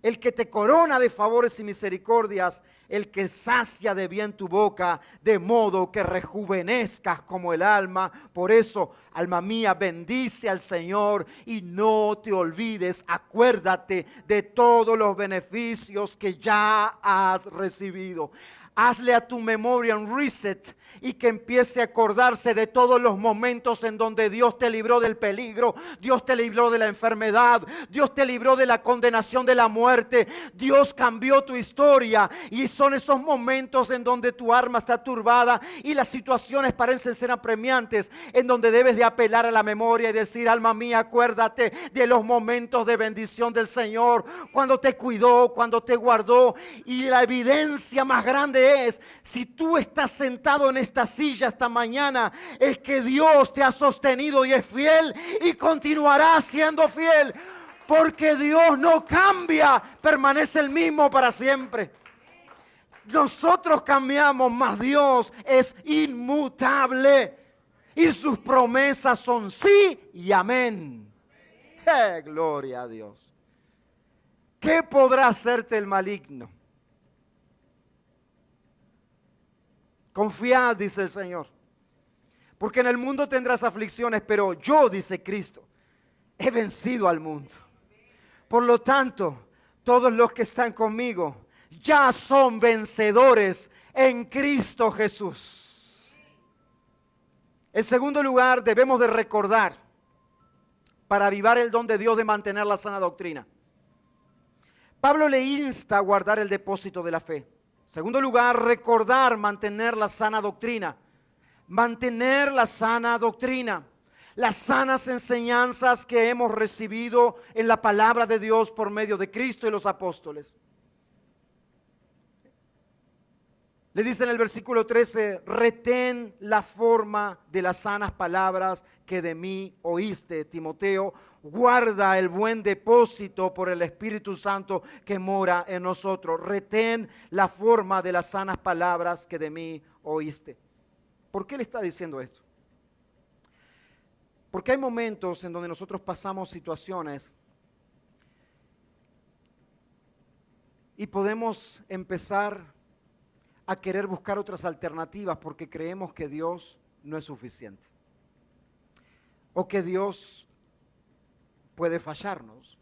el que te corona de favores y misericordias, el que sacia de bien tu boca, de modo que rejuvenezcas como el alma. Por eso, alma mía, bendice al Señor y no te olvides, acuérdate de todos los beneficios que ya has recibido. Hazle a tu memoria un reset y que empiece a acordarse de todos los momentos en donde Dios te libró del peligro, Dios te libró de la enfermedad, Dios te libró de la condenación de la muerte, Dios cambió tu historia y son esos momentos en donde tu alma está turbada y las situaciones parecen ser apremiantes, en donde debes de apelar a la memoria y decir, alma mía, acuérdate de los momentos de bendición del Señor, cuando te cuidó, cuando te guardó. Y la evidencia más grande es, si tú estás sentado en esta silla esta mañana, es que Dios te ha sostenido y es fiel y continuará siendo fiel, porque Dios no cambia, permanece el mismo para siempre. Nosotros cambiamos, mas Dios es inmutable y sus promesas son sí y amén. Gloria a Dios. ¿Qué podrá hacerte el maligno? Confiad, dice el Señor. Porque en el mundo tendrás aflicciones, pero yo, dice Cristo, he vencido al mundo. Por lo tanto, todos los que están conmigo ya son vencedores en Cristo Jesús. En segundo lugar, debemos de recordar, para avivar el don de Dios de mantener la sana doctrina. Pablo le insta a guardar el depósito de la fe. En segundo lugar, recordar, mantener la sana doctrina. Mantener la sana doctrina. Las sanas enseñanzas que hemos recibido en la palabra de Dios por medio de Cristo y los apóstoles. Le dice en el versículo 13, retén la forma de las sanas palabras que de mí oíste, Timoteo. Guarda el buen depósito por el Espíritu Santo que mora en nosotros. Retén la forma de las sanas palabras que de mí oíste. ¿Por qué le está diciendo esto? Porque hay momentos en donde nosotros pasamos situaciones y podemos empezar a querer buscar otras alternativas porque creemos que Dios no es suficiente o que Dios puede fallarnos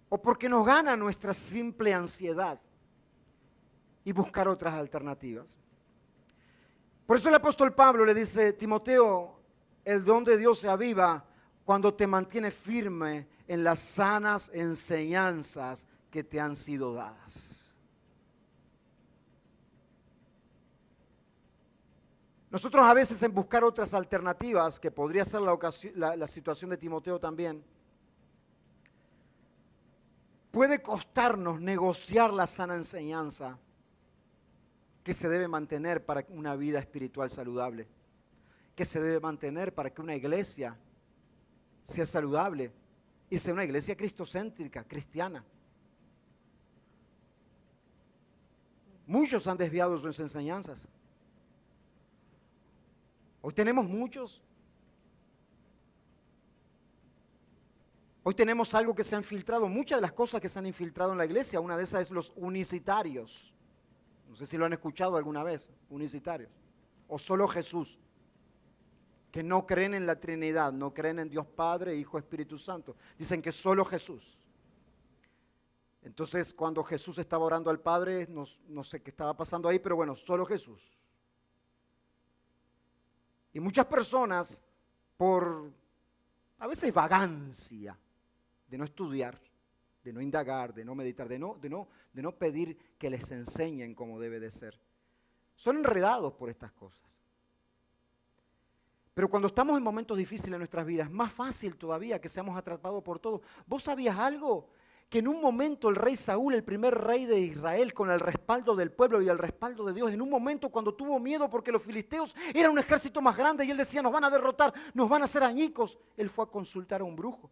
o porque nos gana nuestra simple ansiedad y buscar otras alternativas. Por eso el apóstol Pablo le dice, Timoteo, el don de Dios se aviva cuando te mantienes firme en las sanas enseñanzas que te han sido dadas. Nosotros a veces en buscar otras alternativas, que podría ser la situación de Timoteo también, puede costarnos negociar la sana enseñanza que se debe mantener para una vida espiritual saludable, que se debe mantener para que una iglesia sea saludable y sea una iglesia cristocéntrica, cristiana. Muchos han desviado sus enseñanzas. Hoy tenemos muchos. Hoy tenemos algo que se ha infiltrado, muchas de las cosas que se han infiltrado en la iglesia, una de esas es los unicitarios. No sé si lo han escuchado alguna vez, unicitarios. O solo Jesús, que no creen en la Trinidad, no creen en Dios Padre, Hijo, Espíritu Santo. Dicen que solo Jesús. Entonces, cuando Jesús estaba orando al Padre, no sé qué estaba pasando ahí, pero bueno, solo Jesús. Y muchas personas, por a veces vagancia, de no estudiar, de no indagar, de no meditar, de no pedir que les enseñen cómo debe de ser, son enredados por estas cosas. Pero cuando estamos en momentos difíciles en nuestras vidas, es más fácil todavía que seamos atrapados por todo. ¿Vos sabías algo? Que en un momento el rey Saúl, el primer rey de Israel, con el respaldo del pueblo y el respaldo de Dios, en un momento cuando tuvo miedo porque los filisteos eran un ejército más grande y él decía, nos van a derrotar, nos van a hacer añicos, él fue a consultar a un brujo.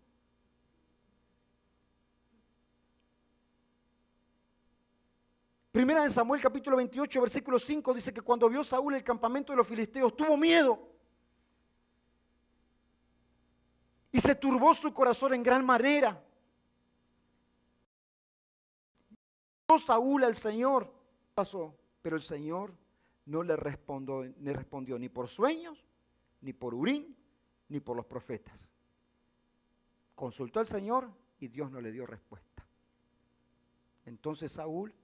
Primera de Samuel capítulo 28, versículo 5, dice que cuando vio Saúl el campamento de los filisteos, tuvo miedo. Y se turbó su corazón en gran manera. Saúl al Señor pasó, pero el Señor no le respondió ni por sueños, ni por Urim, ni por los profetas. Consultó al Señor y Dios no le dio respuesta. Entonces Saúl,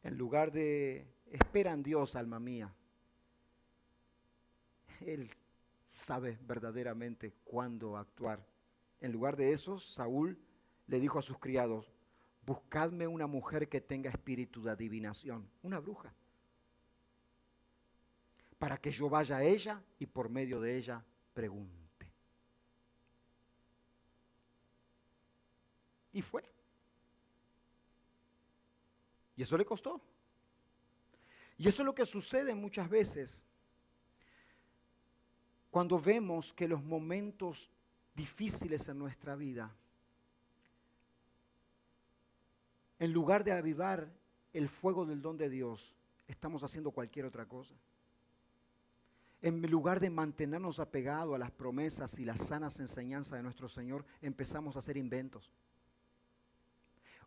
en lugar de espera en Dios, alma mía, él sabe verdaderamente cuándo actuar. En lugar de eso, Saúl le dijo a sus criados, buscadme una mujer que tenga espíritu de adivinación, una bruja, para que yo vaya a ella y por medio de ella pregunte. Y fue. Y eso le costó. Y eso es lo que sucede muchas veces cuando vemos que los momentos difíciles en nuestra vida, en lugar de avivar el fuego del don de Dios, estamos haciendo cualquier otra cosa. En lugar de mantenernos apegados a las promesas y las sanas enseñanzas de nuestro Señor, empezamos a hacer inventos.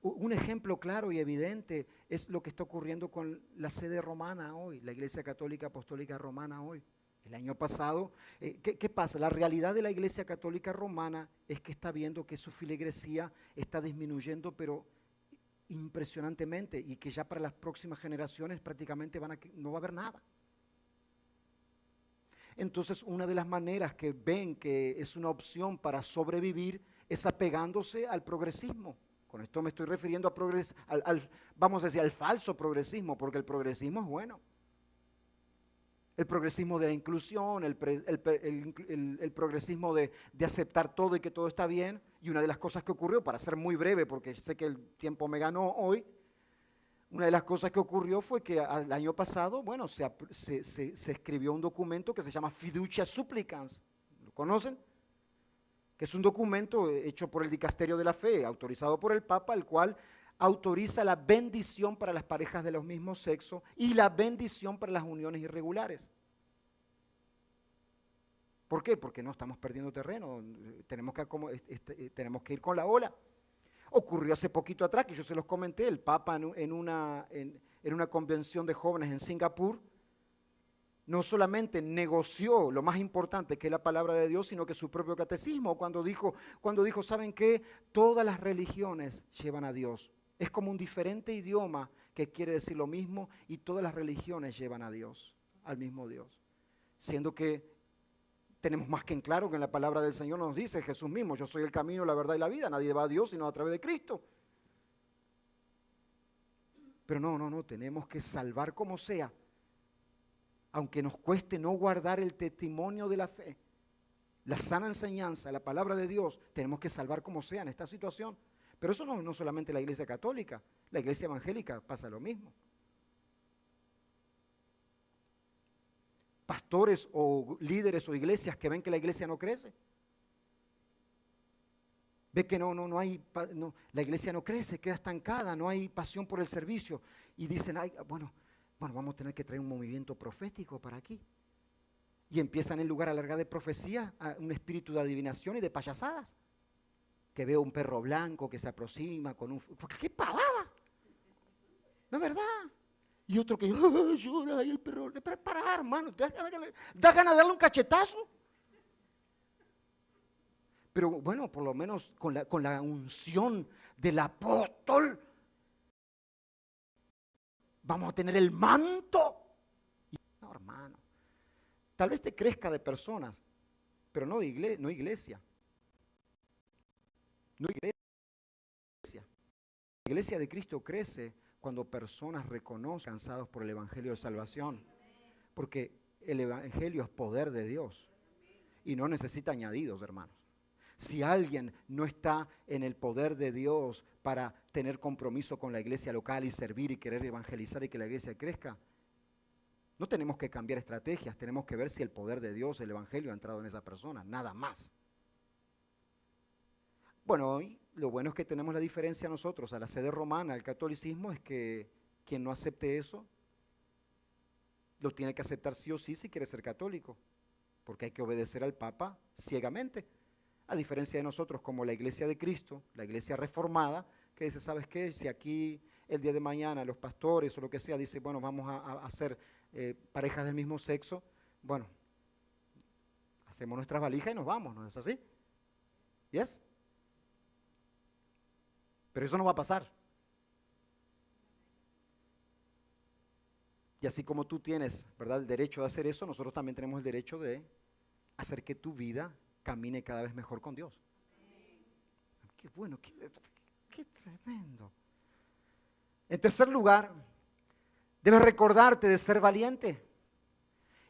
Un ejemplo claro y evidente es lo que está ocurriendo con la sede romana hoy, la Iglesia Católica Apostólica Romana hoy. El año pasado, ¿qué pasa? La realidad de la Iglesia Católica Romana es que está viendo que su filigresía está disminuyendo, pero impresionantemente, y que ya para las próximas generaciones prácticamente no va a haber nada. Entonces, una de las maneras que ven que es una opción para sobrevivir es apegándose al progresismo. Con esto me estoy refiriendo a vamos a decir, al falso progresismo, porque el progresismo es bueno. El progresismo de la inclusión, el progresismo de aceptar todo y que todo está bien. Y una de las cosas que ocurrió, para ser muy breve, porque sé que el tiempo me ganó hoy, una de las cosas que ocurrió fue que el año pasado, bueno, se escribió un documento que se llama Fiducia Supplicans. ¿Lo conocen? Que es un documento hecho por el Dicasterio de la Fe, autorizado por el Papa, el cual autoriza la bendición para las parejas de los mismos sexos y la bendición para las uniones irregulares. ¿Por qué? Porque no estamos perdiendo terreno, tenemos que ir con la ola. Ocurrió hace poquito atrás, que yo se los comenté, el Papa en una convención de jóvenes en Singapur, no solamente negoció lo más importante que es la palabra de Dios, sino que su propio catecismo, cuando dijo, ¿saben qué? Todas las religiones llevan a Dios. Es como un diferente idioma que quiere decir lo mismo y todas las religiones llevan a Dios, al mismo Dios. Siendo que tenemos más que en claro que en la palabra del Señor nos dice Jesús mismo, yo soy el camino, la verdad y la vida, nadie va a Dios sino a través de Cristo. Pero no, tenemos que salvar como sea, aunque nos cueste no guardar el testimonio de la fe, la sana enseñanza, la palabra de Dios, tenemos que salvar como sea en esta situación. Pero eso no solamente la Iglesia Católica, la Iglesia Evangélica pasa lo mismo. Pastores o líderes o iglesias que ven que la iglesia no crece. Ve que la iglesia no crece, queda estancada, no hay pasión por el servicio. Y dicen, bueno, vamos a tener que traer un movimiento profético para aquí. Y empiezan en lugar a alargar de profecía a un espíritu de adivinación y de payasadas. Que veo un perro blanco que se aproxima con ¡qué pavada! ¿No es verdad? Y otro que llora y el perro, para hermano, da ganas de darle un cachetazo. Pero bueno, por lo menos con la unción del apóstol, vamos a tener el manto. No, hermano, tal vez te crezca de personas, pero no iglesia. No iglesia. La iglesia de Cristo crece cuando personas reconocen cansados por el Evangelio de salvación, porque el Evangelio es poder de Dios y no necesita añadidos, hermanos. Si alguien no está en el poder de Dios para tener compromiso con la iglesia local y servir y querer evangelizar y que la iglesia crezca, no tenemos que cambiar estrategias, tenemos que ver si el poder de Dios, el Evangelio ha entrado en esa persona, nada más. Bueno, hoy lo bueno es que tenemos la diferencia nosotros, a la sede romana, el catolicismo, es que quien no acepte eso, lo tiene que aceptar sí o sí si quiere ser católico, porque hay que obedecer al Papa ciegamente, a diferencia de nosotros como la Iglesia de Cristo, la Iglesia reformada, que dice, ¿sabes qué? Si aquí el día de mañana los pastores o lo que sea dicen, bueno, vamos a hacer parejas del mismo sexo, bueno, hacemos nuestras valijas y nos vamos, ¿no es así? ¿Yes? Pero eso no va a pasar. Y así como tú tienes, ¿verdad?, el derecho de hacer eso, nosotros también tenemos el derecho de hacer que tu vida camine cada vez mejor con Dios. Qué bueno, qué tremendo. En tercer lugar, debes recordarte de ser valiente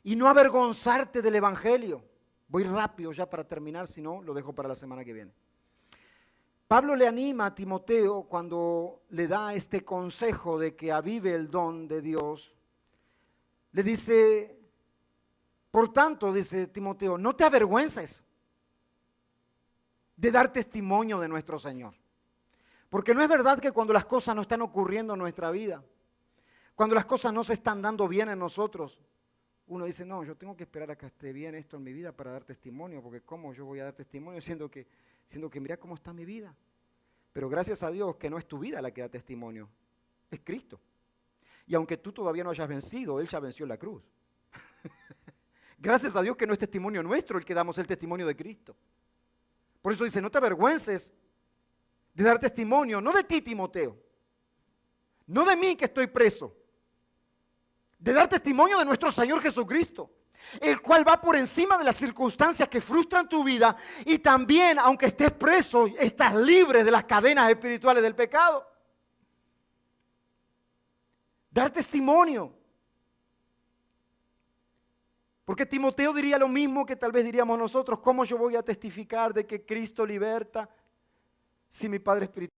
y no avergonzarte del Evangelio. Voy rápido ya para terminar, si no, lo dejo para la semana que viene. Pablo le anima a Timoteo cuando le da este consejo de que avive el don de Dios. Le dice, por tanto, dice Timoteo, no te avergüences de dar testimonio de nuestro Señor. Porque no es verdad que cuando las cosas no están ocurriendo en nuestra vida, cuando las cosas no se están dando bien en nosotros, uno dice, no, yo tengo que esperar a que esté bien esto en mi vida para dar testimonio, porque ¿cómo yo voy a dar testimonio siendo que mira cómo está mi vida? Pero gracias a Dios que no es tu vida la que da testimonio, es Cristo. Y aunque tú todavía no hayas vencido, Él ya venció en la cruz. Gracias a Dios que no es testimonio nuestro el que damos el testimonio de Cristo. Por eso dice, no te avergüences de dar testimonio, no de ti, Timoteo, no de mí que estoy preso, de dar testimonio de nuestro Señor Jesucristo, el cual va por encima de las circunstancias que frustran tu vida y también, aunque estés preso, estás libre de las cadenas espirituales del pecado. Dar testimonio. Porque Timoteo diría lo mismo que tal vez diríamos nosotros. ¿Cómo yo voy a testificar de que Cristo liberta si mi Padre espiritual?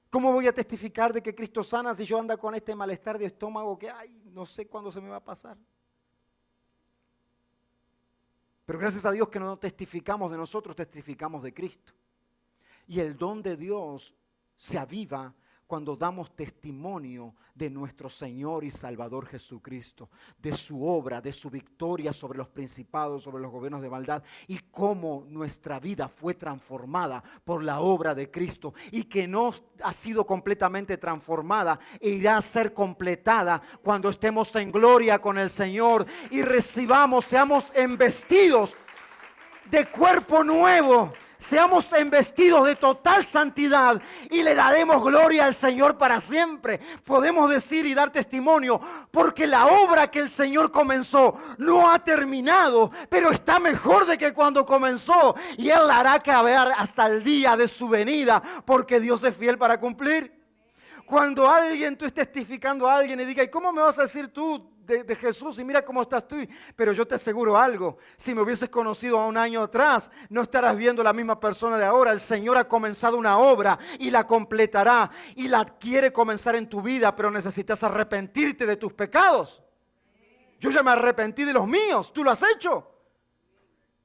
¿Cómo voy a testificar de que Cristo sana si yo ando con este malestar de estómago que, ay, no sé cuándo se me va a pasar? Pero gracias a Dios que no testificamos de nosotros, testificamos de Cristo. Y el don de Dios se aviva cuando damos testimonio de nuestro Señor y Salvador Jesucristo, de su obra, de su victoria sobre los principados, sobre los gobiernos de maldad, y cómo nuestra vida fue transformada por la obra de Cristo y que no ha sido completamente transformada e irá a ser completada cuando estemos en gloria con el Señor y seamos embestidos de cuerpo nuevo. Seamos embestidos de total santidad y le daremos gloria al Señor para siempre. Podemos decir y dar testimonio porque la obra que el Señor comenzó no ha terminado, pero está mejor de que cuando comenzó y Él la hará acabar hasta el día de su venida porque Dios es fiel para cumplir. Cuando tú estés testificando a alguien y diga, ¿y cómo me vas a decir tú de Jesús? Y mira cómo estás tú. Pero yo te aseguro algo, si me hubieses conocido a un año atrás, no estarás viendo la misma persona de ahora. El Señor ha comenzado una obra y la completará y la quiere comenzar en tu vida, pero necesitas arrepentirte de tus pecados. Yo ya me arrepentí de los míos, ¿tú lo has hecho?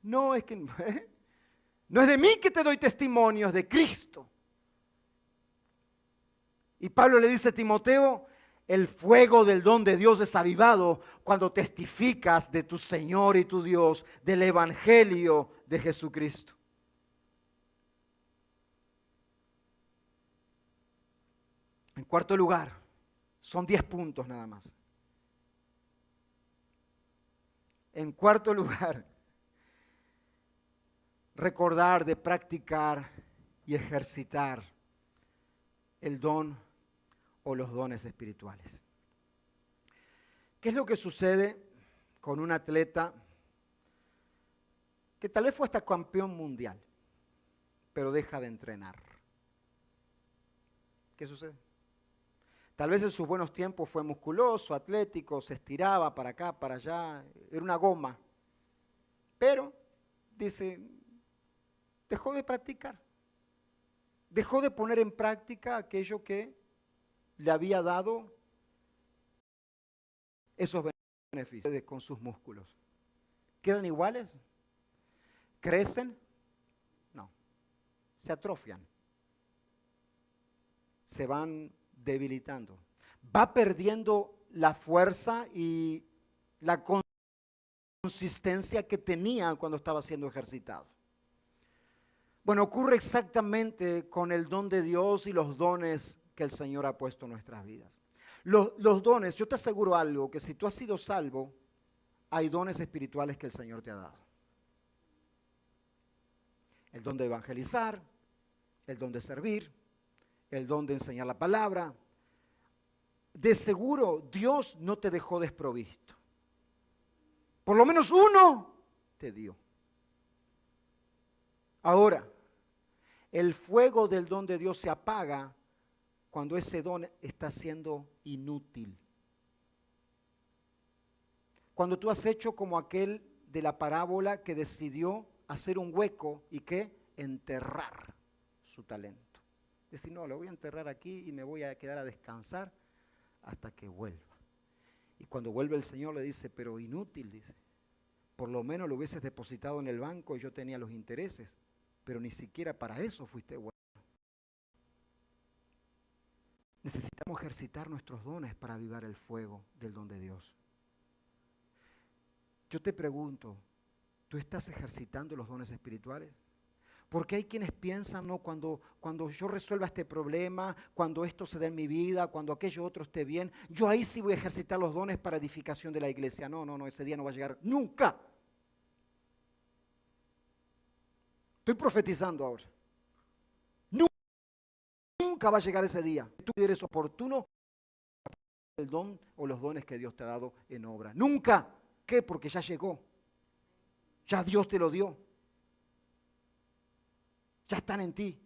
No, es que no es de mí que te doy testimonio, es de Cristo. Y Pablo le dice a Timoteo, el fuego del don de Dios es avivado cuando testificas de tu Señor y tu Dios, del Evangelio de Jesucristo. En cuarto lugar, son 10 puntos nada más. En cuarto lugar, recordar de practicar y ejercitar el don o los dones espirituales. ¿Qué es lo que sucede con un atleta que tal vez fue hasta campeón mundial, pero deja de entrenar? ¿Qué sucede? Tal vez en sus buenos tiempos fue musculoso, atlético, se estiraba para acá, para allá, era una goma, pero dice, dejó de practicar, dejó de poner en práctica aquello que le había dado esos beneficios con sus músculos. ¿Quedan iguales? ¿Crecen? No. Se atrofian. Se van debilitando. Va perdiendo la fuerza y la consistencia que tenía cuando estaba siendo ejercitado. Bueno, ocurre exactamente con el don de Dios y los dones que el Señor ha puesto en nuestras vidas. Los dones, yo te aseguro algo, que si tú has sido salvo, hay dones espirituales que el Señor te ha dado. El don de evangelizar, el don de servir, el don de enseñar la palabra. De seguro Dios no te dejó desprovisto. Por lo menos uno te dio. Ahora, el fuego del don de Dios se apaga cuando ese don está siendo inútil. Cuando tú has hecho como aquel de la parábola que decidió hacer un hueco y que enterrar su talento. Decir, no, lo voy a enterrar aquí y me voy a quedar a descansar hasta que vuelva. Y cuando vuelve el Señor le dice, pero inútil, dice. Por lo menos lo hubieses depositado en el banco y yo tenía los intereses, pero ni siquiera para eso fuiste bueno. Necesitamos ejercitar nuestros dones para avivar el fuego del don de Dios. Yo te pregunto, ¿Tú estás ejercitando los dones espirituales? Porque hay quienes piensan, no, cuando yo resuelva este problema, cuando esto se dé en mi vida, cuando aquello otro esté bien, yo ahí sí voy a ejercitar los dones para edificación de la iglesia. No, no, no, ese día no va a llegar nunca. Estoy profetizando ahora. Nunca va a llegar ese día. Tú eres oportuno el don o los dones que Dios te ha dado en obra. Nunca. ¿Qué? Porque ya llegó. Ya Dios te lo dio. Ya están en ti.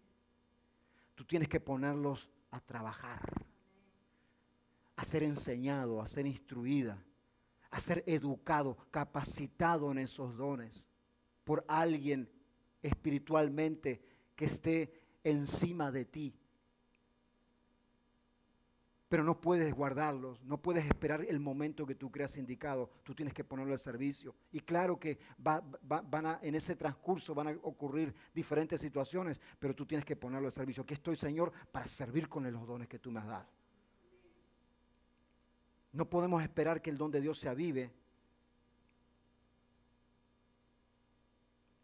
Tú tienes que ponerlos a trabajar, a ser enseñado, a ser instruida, a ser educado, capacitado en esos dones por alguien espiritualmente que esté encima de ti. Pero no puedes guardarlos, no puedes esperar el momento que tú creas indicado, tú tienes que ponerlo al servicio. Y claro que en ese transcurso van a ocurrir diferentes situaciones, pero tú tienes que ponerlo al servicio. Aquí estoy, Señor, para servir con los dones que tú me has dado. No podemos esperar que el don de Dios se avive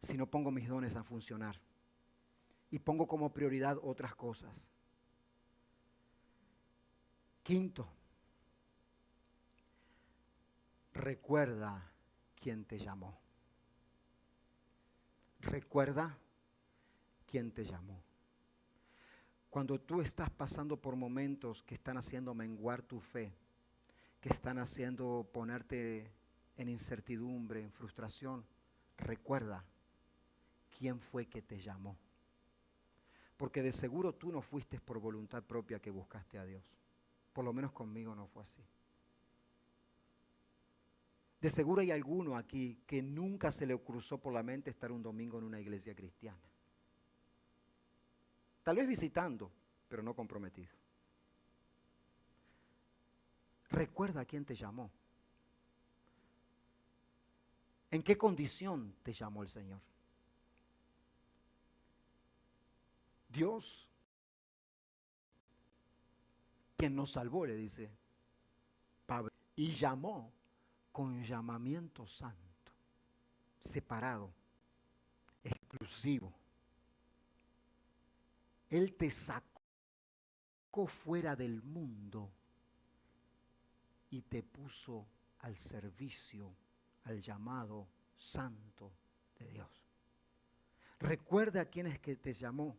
si no pongo mis dones a funcionar y pongo como prioridad otras cosas. Quinto, recuerda quién te llamó. Recuerda quién te llamó. Cuando tú estás pasando por momentos que están haciendo menguar tu fe, que están haciendo ponerte en incertidumbre, en frustración, recuerda quién fue que te llamó. Porque de seguro tú no fuiste por voluntad propia que buscaste a Dios. Por lo menos conmigo no fue así. De seguro hay alguno aquí que nunca se le cruzó por la mente estar un domingo en una iglesia cristiana. Tal vez visitando, pero no comprometido. Recuerda quién te llamó. ¿En qué condición te llamó el Señor? Dios, quien nos salvó, le dice Pablo, y llamó con llamamiento santo, separado, exclusivo. Él te sacó fuera del mundo y te puso al servicio, al llamado santo de Dios. Recuerda a quién es que te llamó.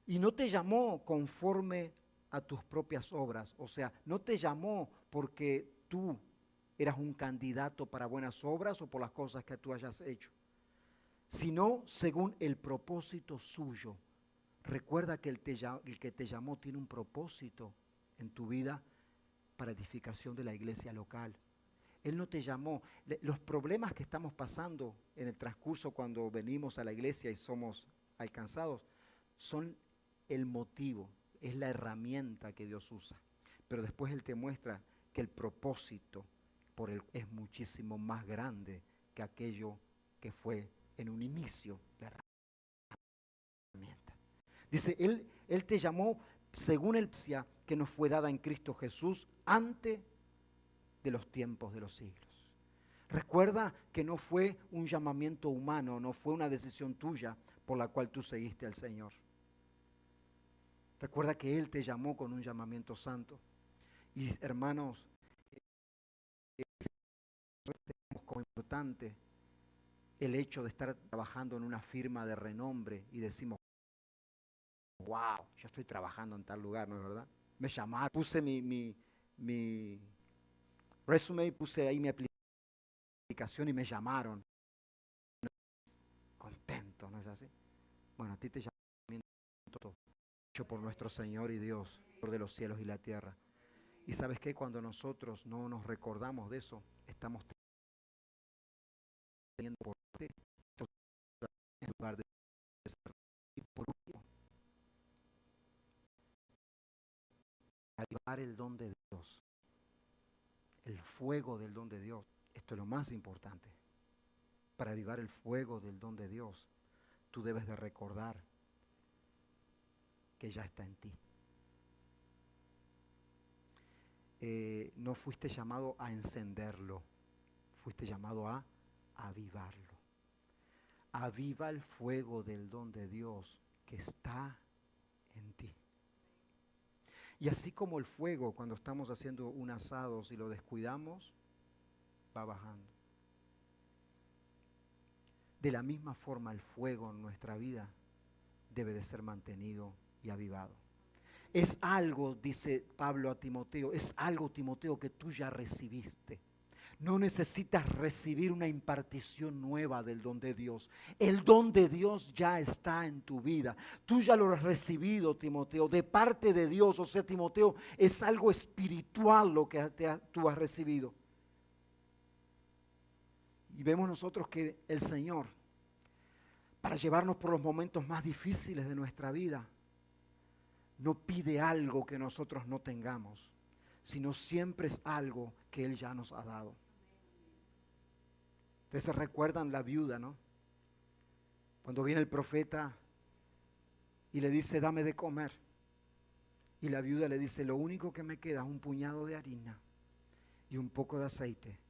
Y no te llamó conforme a tus propias obras. O sea, no te llamó porque tú eras un candidato para buenas obras o por las cosas que tú hayas hecho, sino según el propósito suyo. Recuerda que el que te llamó tiene un propósito en tu vida para edificación de la iglesia local. Él no te llamó. Los problemas que estamos pasando en el transcurso cuando venimos a la iglesia y somos alcanzados son el motivo, es la herramienta que Dios usa. Pero después Él te muestra que el propósito por él es muchísimo más grande que aquello que fue en un inicio la herramienta. Dice, Él te llamó según el que nos fue dada en Cristo Jesús antes de los tiempos de los siglos. Recuerda que no fue un llamamiento humano, no fue una decisión tuya por la cual tú seguiste al Señor. Recuerda que Él te llamó con un llamamiento santo. Y hermanos, es como importante el hecho de estar trabajando en una firma de renombre y decimos, wow, yo estoy trabajando en tal lugar, ¿no es verdad? Me llamaron, puse mi resume, puse ahí mi aplicación y me llamaron. Contento, ¿no es así? Bueno, a ti te llamamiento hecho por nuestro Señor y Dios, por de los cielos y la tierra. Y ¿sabes qué? Cuando nosotros no nos recordamos de eso, estamos teniendo por ti en lugar de ser. Y por último, avivar el don de Dios, el fuego del don de Dios. Esto es lo más importante. Para avivar el fuego del don de Dios, tú debes de recordar que ya está en ti. No fuiste llamado a encenderlo, fuiste llamado a avivarlo. aviva el fuego del don de Dios que está en ti. Y así como el fuego, cuando estamos haciendo un asado, si lo descuidamos, va bajando. De la misma forma, el fuego en nuestra vida debe de ser mantenido y avivado. Es algo, dice Pablo a Timoteo, es algo, Timoteo, que tú ya recibiste. No necesitas recibir una impartición nueva del don de Dios. El don de Dios ya está en tu vida. Tú ya lo has recibido, Timoteo, de parte de Dios. O sea, Timoteo, es algo espiritual lo que tú has recibido. Y vemos nosotros que el Señor, para llevarnos por los momentos más difíciles de nuestra vida, no pide algo que nosotros no tengamos, sino siempre es algo que Él ya nos ha dado. Ustedes se recuerdan la viuda, ¿no? Cuando viene el profeta y le dice, dame de comer. Y la viuda le dice, lo único que me queda es un puñado de harina y un poco de aceite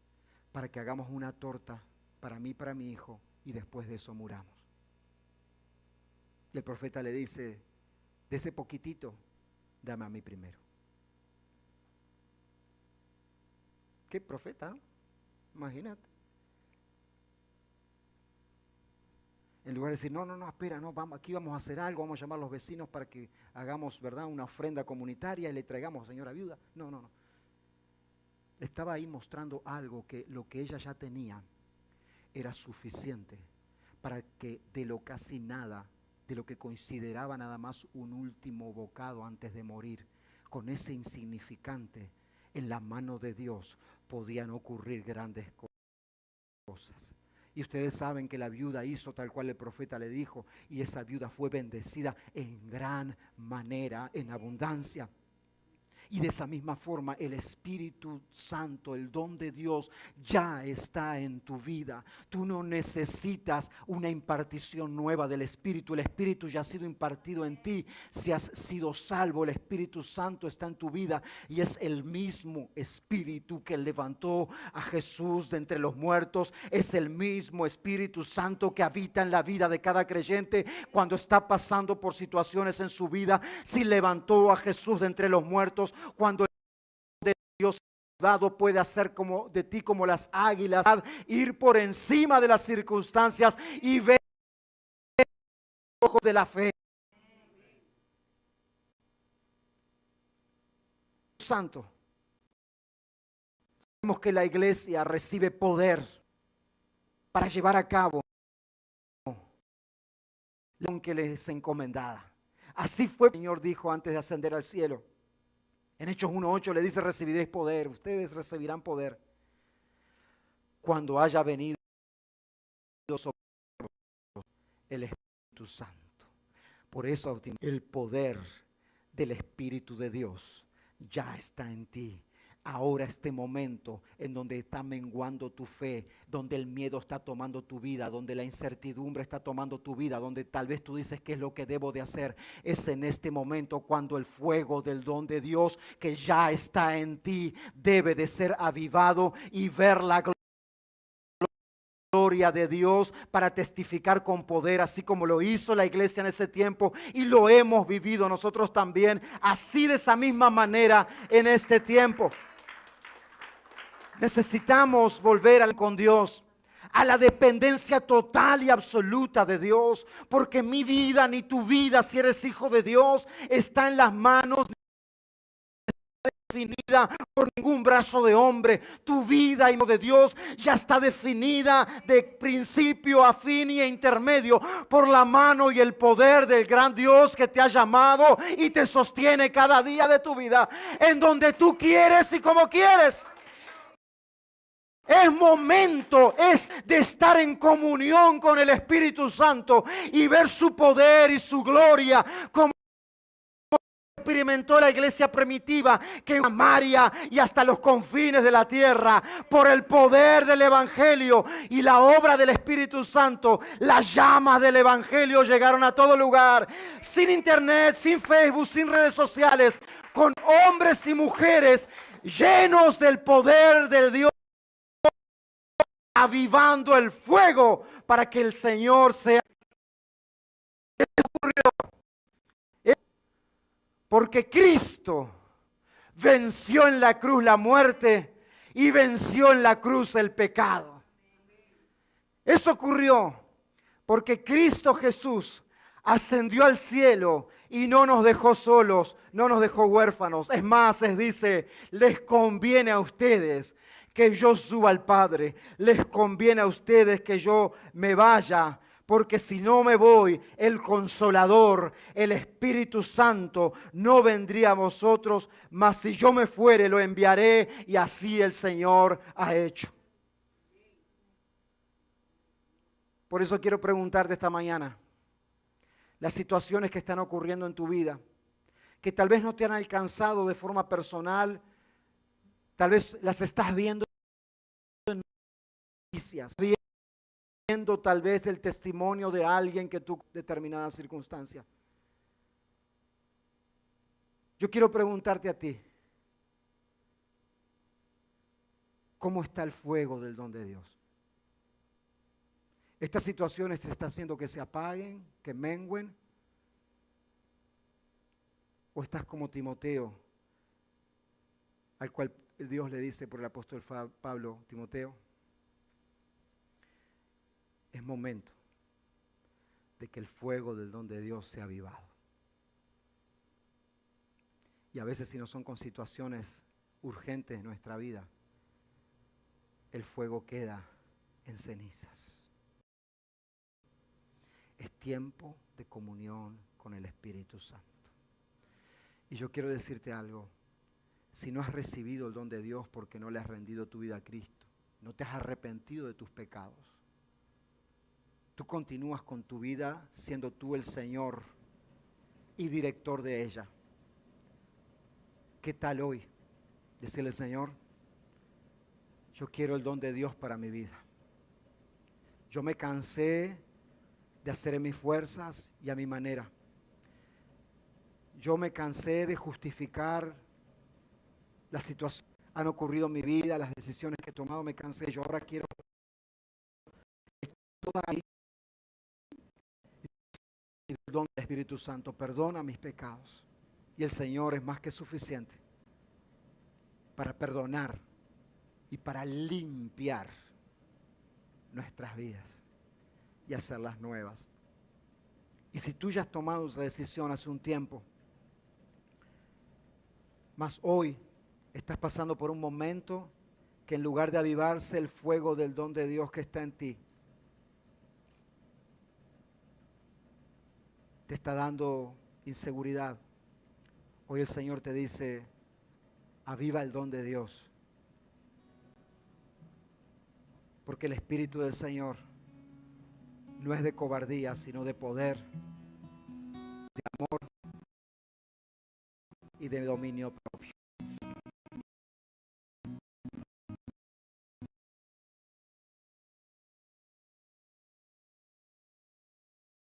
para que hagamos una torta para mí y para mi hijo y después de eso muramos. Y el profeta le dice, de ese poquitito, dame a mí primero. ¿Qué profeta, no? Imagínate. En lugar de decir, no, espera, no, vamos, aquí vamos a hacer algo, vamos a llamar a los vecinos para que hagamos, ¿verdad?, una ofrenda comunitaria y le traigamos a señora viuda. No. Estaba ahí mostrando algo que lo que ella ya tenía era suficiente para que de lo casi nada, de lo que consideraba nada más un último bocado antes de morir, con ese insignificante, en la mano de Dios podían ocurrir grandes cosas. Y ustedes saben que la viuda hizo tal cual el profeta le dijo, y esa viuda fue bendecida en gran manera, en abundancia. Y de esa misma forma el Espíritu Santo, el don de Dios, ya está en tu vida. Tú no necesitas una impartición nueva del Espíritu. El Espíritu ya ha sido impartido en ti. Si has sido salvo, el Espíritu Santo está en tu vida. Y es el mismo Espíritu que levantó a Jesús de entre los muertos. Es el mismo Espíritu Santo que habita en la vida de cada creyente cuando está pasando por situaciones en su vida. Si levantó a Jesús de entre los muertos, cuando el de Dios puede hacer como de ti como las águilas, ir por encima de las circunstancias y ver los ojos de la fe. Santo. Sabemos que la iglesia recibe poder para llevar a cabo lo que les es encomendada. Así fue, el Señor dijo antes de ascender al cielo. En Hechos 1:8 le dice, recibiréis poder, ustedes recibirán poder cuando haya venido sobre el Espíritu Santo. Por eso el poder del Espíritu de Dios ya está en ti. Ahora este momento en donde está menguando tu fe, donde el miedo está tomando tu vida, donde la incertidumbre está tomando tu vida, donde tal vez tú dices qué es lo que debo de hacer, es en este momento cuando el fuego del don de Dios que ya está en ti debe de ser avivado y ver la gloria de Dios para testificar con poder, así como lo hizo la iglesia en ese tiempo y lo hemos vivido nosotros también, así de esa misma manera en este tiempo. Necesitamos volver con Dios, a la dependencia total y absoluta de Dios, porque mi vida ni tu vida, si eres hijo de Dios, está en las manos definida por ningún brazo de hombre. Tu vida, hijo de Dios, ya está definida de principio a fin y intermedio por la mano y el poder del gran Dios que te ha llamado y te sostiene cada día de tu vida, en donde tú quieres y como quieres. Es momento de estar en comunión con el Espíritu Santo y ver su poder y su gloria como experimentó la iglesia primitiva, que Samaria y hasta los confines de la tierra, por el poder del Evangelio y la obra del Espíritu Santo, las llamas del Evangelio llegaron a todo lugar, sin internet, sin Facebook, sin redes sociales, con hombres y mujeres llenos del poder del Dios avivando el fuego para que el Señor sea. Porque Cristo venció en la cruz la muerte y venció en la cruz el pecado. Eso ocurrió porque Cristo Jesús ascendió al cielo y no nos dejó solos, no nos dejó huérfanos. Es más, dice, les conviene a ustedes que yo suba al Padre. Les conviene a ustedes que yo me vaya. Porque si no me voy, el Consolador, el Espíritu Santo, no vendría a vosotros, mas si yo me fuere, lo enviaré, y así el Señor ha hecho. Por eso quiero preguntarte esta mañana, las situaciones que están ocurriendo en tu vida, que tal vez no te han alcanzado de forma personal, tal vez las estás viendo en noticias, viendo tal vez el testimonio de alguien que tuvo determinada circunstancia. Yo quiero preguntarte a ti, ¿cómo está el fuego del don de Dios? ¿Estas situaciones te están haciendo que se apaguen, que mengüen? ¿O estás como Timoteo, al cual Dios le dice por el apóstol Pablo, Timoteo, es momento de que el fuego del don de Dios sea avivado? Y a veces, si no son con situaciones urgentes en nuestra vida, el fuego queda en cenizas. Es tiempo de comunión con el Espíritu Santo. Y yo quiero decirte algo. Si no has recibido el don de Dios porque no le has rendido tu vida a Cristo, no te has arrepentido de tus pecados, tú continúas con tu vida siendo tú el Señor y director de ella. ¿Qué tal hoy? Decirle, Señor, yo quiero el don de Dios para mi vida. Yo me cansé de hacer en mis fuerzas y a mi manera. Yo me cansé de justificar las situaciones que han ocurrido en mi vida, las decisiones que he tomado, me cansé. Yo ahora quiero toda ahí el don del Espíritu Santo. Perdona mis pecados. Y el Señor es más que suficiente para perdonar y para limpiar nuestras vidas y hacerlas nuevas. Y si tú ya has tomado esa decisión hace un tiempo, mas hoy estás pasando por un momento que en lugar de avivarse el fuego del don de Dios que está en ti, te está dando inseguridad. Hoy el Señor te dice, aviva el don de Dios. Porque el Espíritu del Señor no es de cobardía, sino de poder, de amor y de dominio propio.